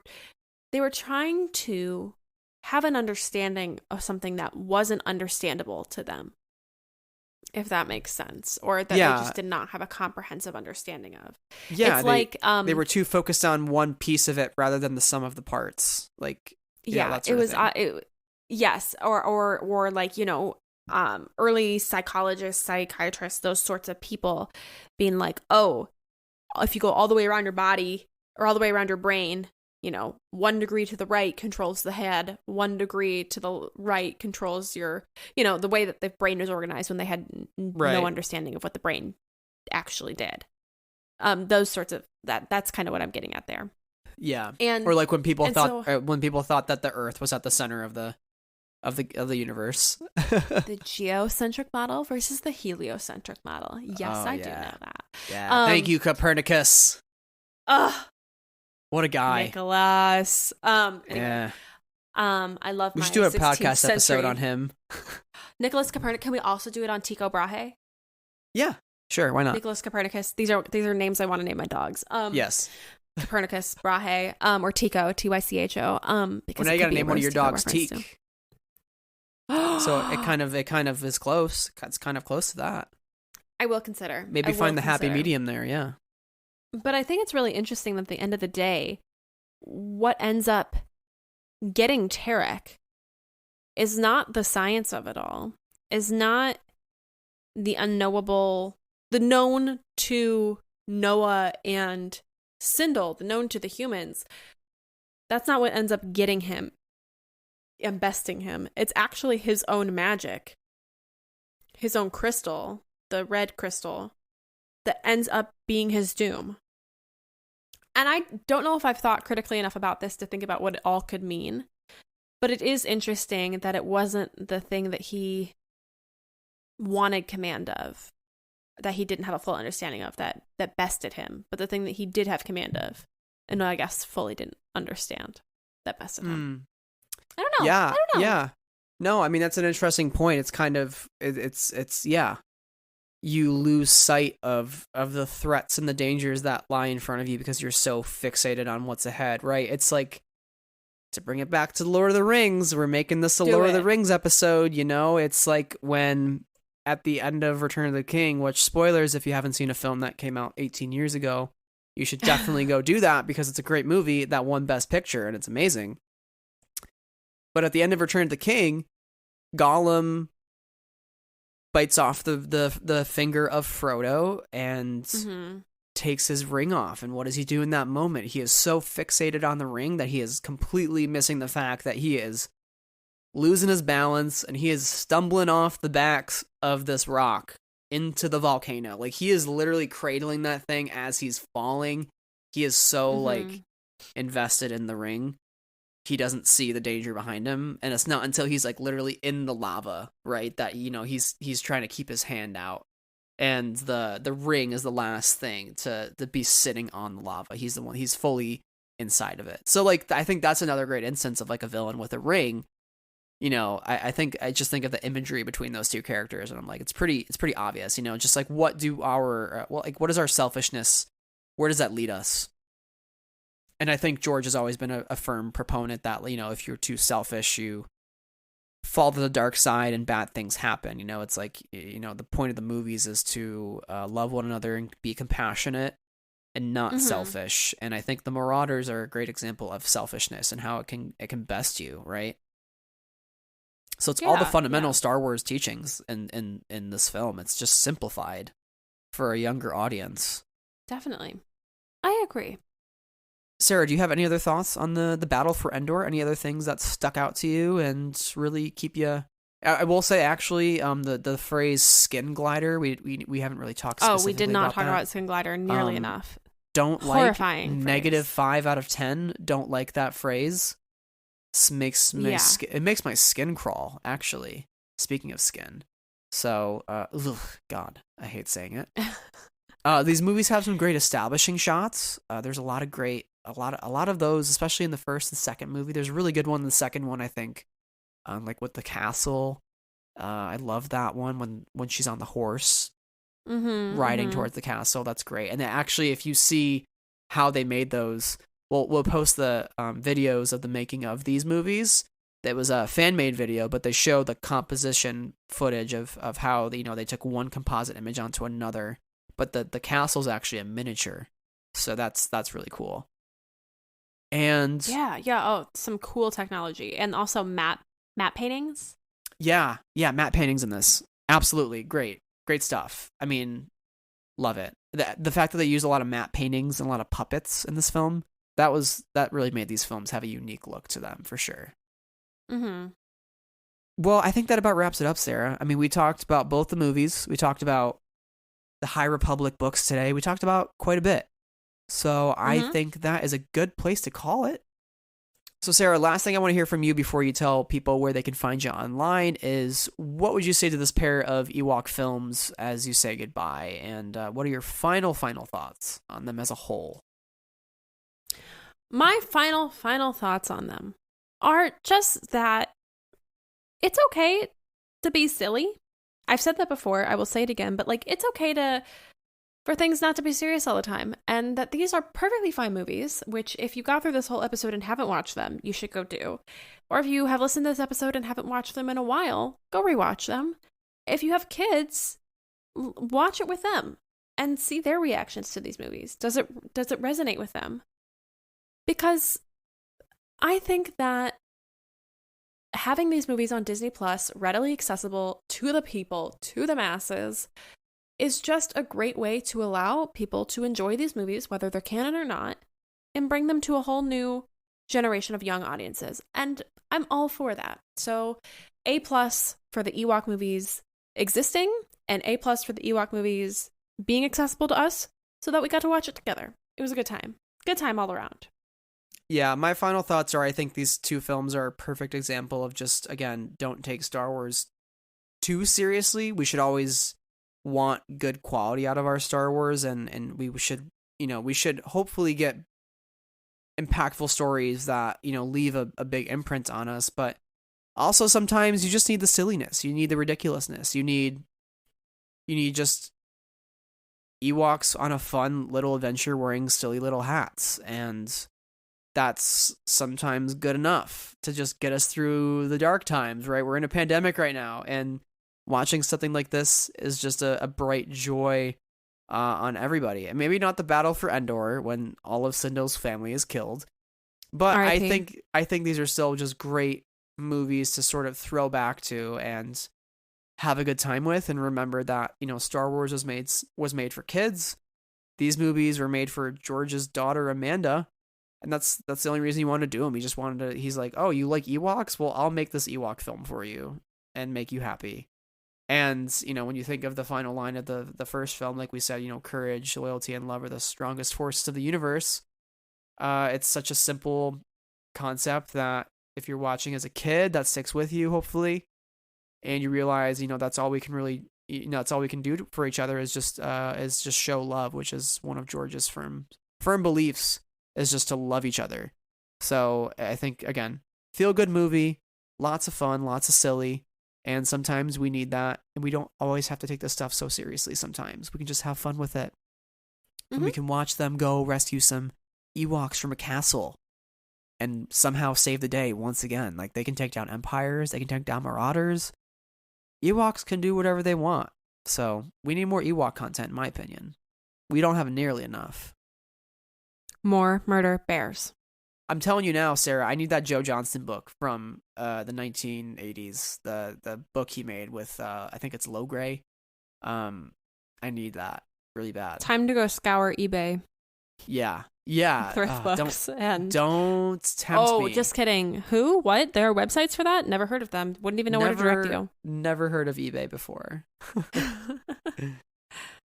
trying to have an understanding of something that wasn't understandable to them, if that makes sense, or that they just did not have a comprehensive understanding of. Yeah, it's like they were too focused on one piece of it rather than the sum of the parts. Like, that sort of thing. Yes, or like, you know, early psychologists, psychiatrists, those sorts of people being like, oh, if you go all the way around your body or all the way around your brain, you know, 1 degree to the right controls the head, 1 degree to the right controls your, you know, the way that the brain is organized, when they had no understanding of what the brain actually did. Those sorts of that's kind of what I'm getting at there. Yeah. And or like when people thought that the Earth was at the center of the universe. The geocentric model versus the heliocentric model. Yes, I do know that. Yeah. Thank you, Copernicus. What a guy. Nicholas. Yeah. I love we my should do a 16th podcast century. episode on him. Nicholas Copernicus. Can we also do it on Tycho Brahe? Yeah. Sure, why not? Nicholas Copernicus. These are names I want to name my dogs. Yes. Copernicus, Brahe, or Tycho, Tycho. Because now you gotta name one of your dogs Teak. So it kind of is close. It's kind of close to that. I will consider. Maybe find the happy medium there, yeah. But I think it's really interesting that at the end of the day, what ends up getting Tarek is not the science of it all, is not the unknowable, the known to Noah and Sindel, the known to the humans. That's not what ends up getting him and besting him. It's actually his own magic, his own crystal, the red crystal, that ends up being his doom. And I don't know if I've thought critically enough about this to think about what it all could mean, but it is interesting that it wasn't the thing that he wanted command of, that he didn't have a full understanding of, that bested him, but the thing that he did have command of, and I guess fully didn't understand, that bested him. I don't know. Yeah. I don't know. Yeah. No, I mean, that's an interesting point. It's kind of, it's yeah. You lose sight of the threats and the dangers that lie in front of you because you're so fixated on what's ahead, right? It's like, to bring it back to Lord of the Rings, we're making this a Lord of the Rings episode, you know? It's like when, at the end of Return of the King, which, spoilers, if you haven't seen a film that came out 18 years ago, you should definitely go do that because it's a great movie that won Best Picture and it's amazing. But at the end of Return of the King, Gollum bites off the finger of Frodo, and takes his ring off. And what does he do in that moment? He is so fixated on the ring that he is completely missing the fact that he is losing his balance and he is stumbling off the backs of this rock into the volcano. Like, he is literally cradling that thing as he's falling. He is so like invested in the ring. He doesn't see the danger behind him, and it's not until he's like literally in the lava, right, that, you know, he's trying to keep his hand out, and the ring is the last thing to be sitting on the lava. He's fully inside of it. So like, I think that's another great instance of like a villain with a ring. You know, I just think of the imagery between those two characters, and I'm like, it's pretty obvious, you know, just like what is our selfishness? Where does that lead us? And I think George has always been a firm proponent that, you know, if you're too selfish, you fall to the dark side and bad things happen. You know, it's like, you know, the point of the movies is to love one another and be compassionate and not selfish. And I think the Marauders are a great example of selfishness and how it can best you, right? So it's all the fundamental Star Wars teachings in this film. It's just simplified for a younger audience. Definitely. I agree. Sarah, do you have any other thoughts on the battle for Endor? Any other things that stuck out to you and really keep you? I will say, actually, the phrase "skin glider" we haven't really talked specifically. Oh, we did not talk that. About skin glider nearly enough. Don't Horrifying like phrase. -5 out of 10. Don't like that phrase. Makes my skin crawl. Actually, speaking of skin, so God, I hate saying it. These movies have some great establishing shots. There's a lot of those, especially in the first and second movie. There's a really good one in the second one, I think, like with the castle. I love that one when she's on the horse riding towards the castle. That's great. And then actually, if you see how they made those, we'll post the videos of the making of these movies. It was a fan-made video, but they show the composition footage of how they took one composite image onto another. But the castle's actually a miniature, so that's really cool. And oh, some cool technology, and also matte paintings. Yeah, matte paintings in this, absolutely great stuff. I mean, love it. The fact that they use a lot of matte paintings and a lot of puppets in this film, that really made these films have a unique look to them for sure. Well, I think that about wraps it up, Sarah. I mean, we talked about both the movies. We talked about the High Republic books today. We talked about quite a bit. So I think that is a good place to call it. So Sarah, last thing I want to hear from you before you tell people where they can find you online is, what would you say to this pair of Ewok films as you say goodbye? And what are your final thoughts on them as a whole? My final thoughts on them are just that it's okay to be silly. I've said that before, I will say it again, but like, it's okay for things not to be serious all the time, and that these are perfectly fine movies, which if you got through this whole episode and haven't watched them, you should go do. Or if you have listened to this episode and haven't watched them in a while, go rewatch them. If you have kids, watch it with them and see their reactions to these movies. Does it resonate with them? Because I think that having these movies on Disney Plus, readily accessible to the people, to the masses, is just a great way to allow people to enjoy these movies, whether they're canon or not, and bring them to a whole new generation of young audiences. And I'm all for that. So A+ for the Ewok movies existing, and A+ for the Ewok movies being accessible to us so that we got to watch it together. It was a good time. Good time all around. Yeah, my final thoughts are, I think these two films are a perfect example of just, again, don't take Star Wars too seriously. We should always want good quality out of our Star Wars, and we should hopefully get impactful stories that, leave a big imprint on us. But also sometimes you just need the silliness. You need the ridiculousness. You need just Ewoks on a fun little adventure wearing silly little hats, and that's sometimes good enough to just get us through the dark times, right? We're in a pandemic right now, and watching something like this is just a bright joy on everybody. And maybe not the battle for Endor when all of Sindel's family is killed, but R.I.P. I think these are still just great movies to sort of throw back to and have a good time with, and remember that Star Wars was made for kids. These movies were made for George's daughter, Amanda. And that's the only reason he wanted to do them. He just wanted to, he's like, oh, you like Ewoks? Well, I'll make this Ewok film for you and make you happy. And, you know, when you think of the final line of the first film, like we said, you know, courage, loyalty, and love are the strongest forces of the universe. It's such a simple concept that if you're watching as a kid, that sticks with you, hopefully. And you realize, you know, that's all we can really, you know, that's all we can do for each other is just show love, which is one of George's firm beliefs, is just to love each other. So I think, again, feel good movie, lots of fun, lots of silly. And sometimes we need that, and we don't always have to take this stuff so seriously. Sometimes we can just have fun with it. And we can watch them go rescue some Ewoks from a castle and somehow save the day once again. Like, they can take down empires, they can take down marauders. Ewoks can do whatever they want. So we need more Ewok content, in my opinion. We don't have nearly enough. More murder bears. I'm telling you now, Sarah, I need that Joe Johnston book from the 1980s. The book he made with, I think it's Low Gray. I need that really bad. Time to go scour eBay. Yeah. Thrift books. Don't tempt me. Oh, just kidding. Who? What? There are websites for that? Never heard of them. Wouldn't even know where to direct you. Never heard of eBay before.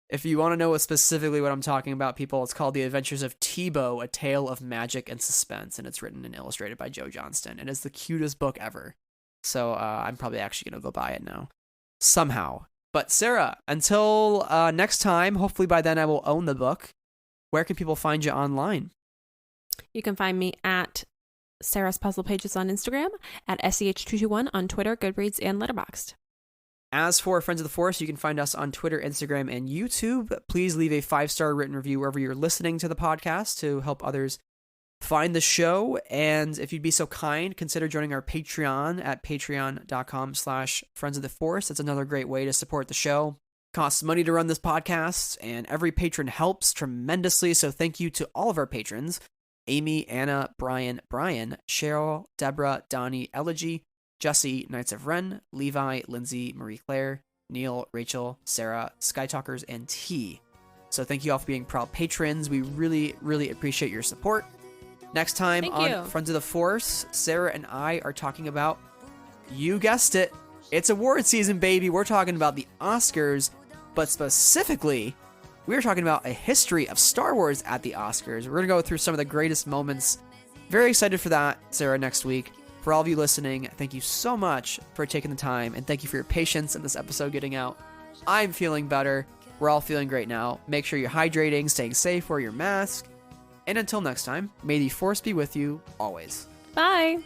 If you want to know specifically what I'm talking about, people, it's called The Adventures of Tebow, A Tale of Magic and Suspense, and it's written and illustrated by Joe Johnston, and it's the cutest book ever. So I'm probably actually going to go buy it now. Somehow. But Sarah, until next time, hopefully by then I will own the book. Where can people find you online? You can find me at Sarah's Puzzle Pages on Instagram, at SEH221 on Twitter, Goodreads, and Letterboxd. As for Friends of the Force, you can find us on Twitter, Instagram, and YouTube. Please leave a 5-star written review wherever you're listening to the podcast to help others find the show. And if you'd be so kind, consider joining our Patreon at patreon.com/Friends of the Force. That's another great way to support the show. It costs money to run this podcast, and every patron helps tremendously. So thank you to all of our patrons: Amy, Anna, Brian, Cheryl, Deborah, Donnie, Elegy, Jesse, Knights of Ren, Levi, Lindsay, Marie Claire, Neil, Rachel, Sarah, Skytalkers, and T. So thank you all for being proud patrons. We really, really appreciate your support. Next time Friends of the Force, Sarah and I are talking about, you guessed it, it's award season, baby. We're talking about the Oscars, but specifically, we're talking about a history of Star Wars at the Oscars. We're going to go through some of the greatest moments. Very excited for that, Sarah, next week. For all of you listening, thank you so much for taking the time, and thank you for your patience in this episode getting out. I'm feeling better. We're all feeling great now. Make sure you're hydrating, staying safe, wear your mask. And until next time, may the Force be with you always. Bye.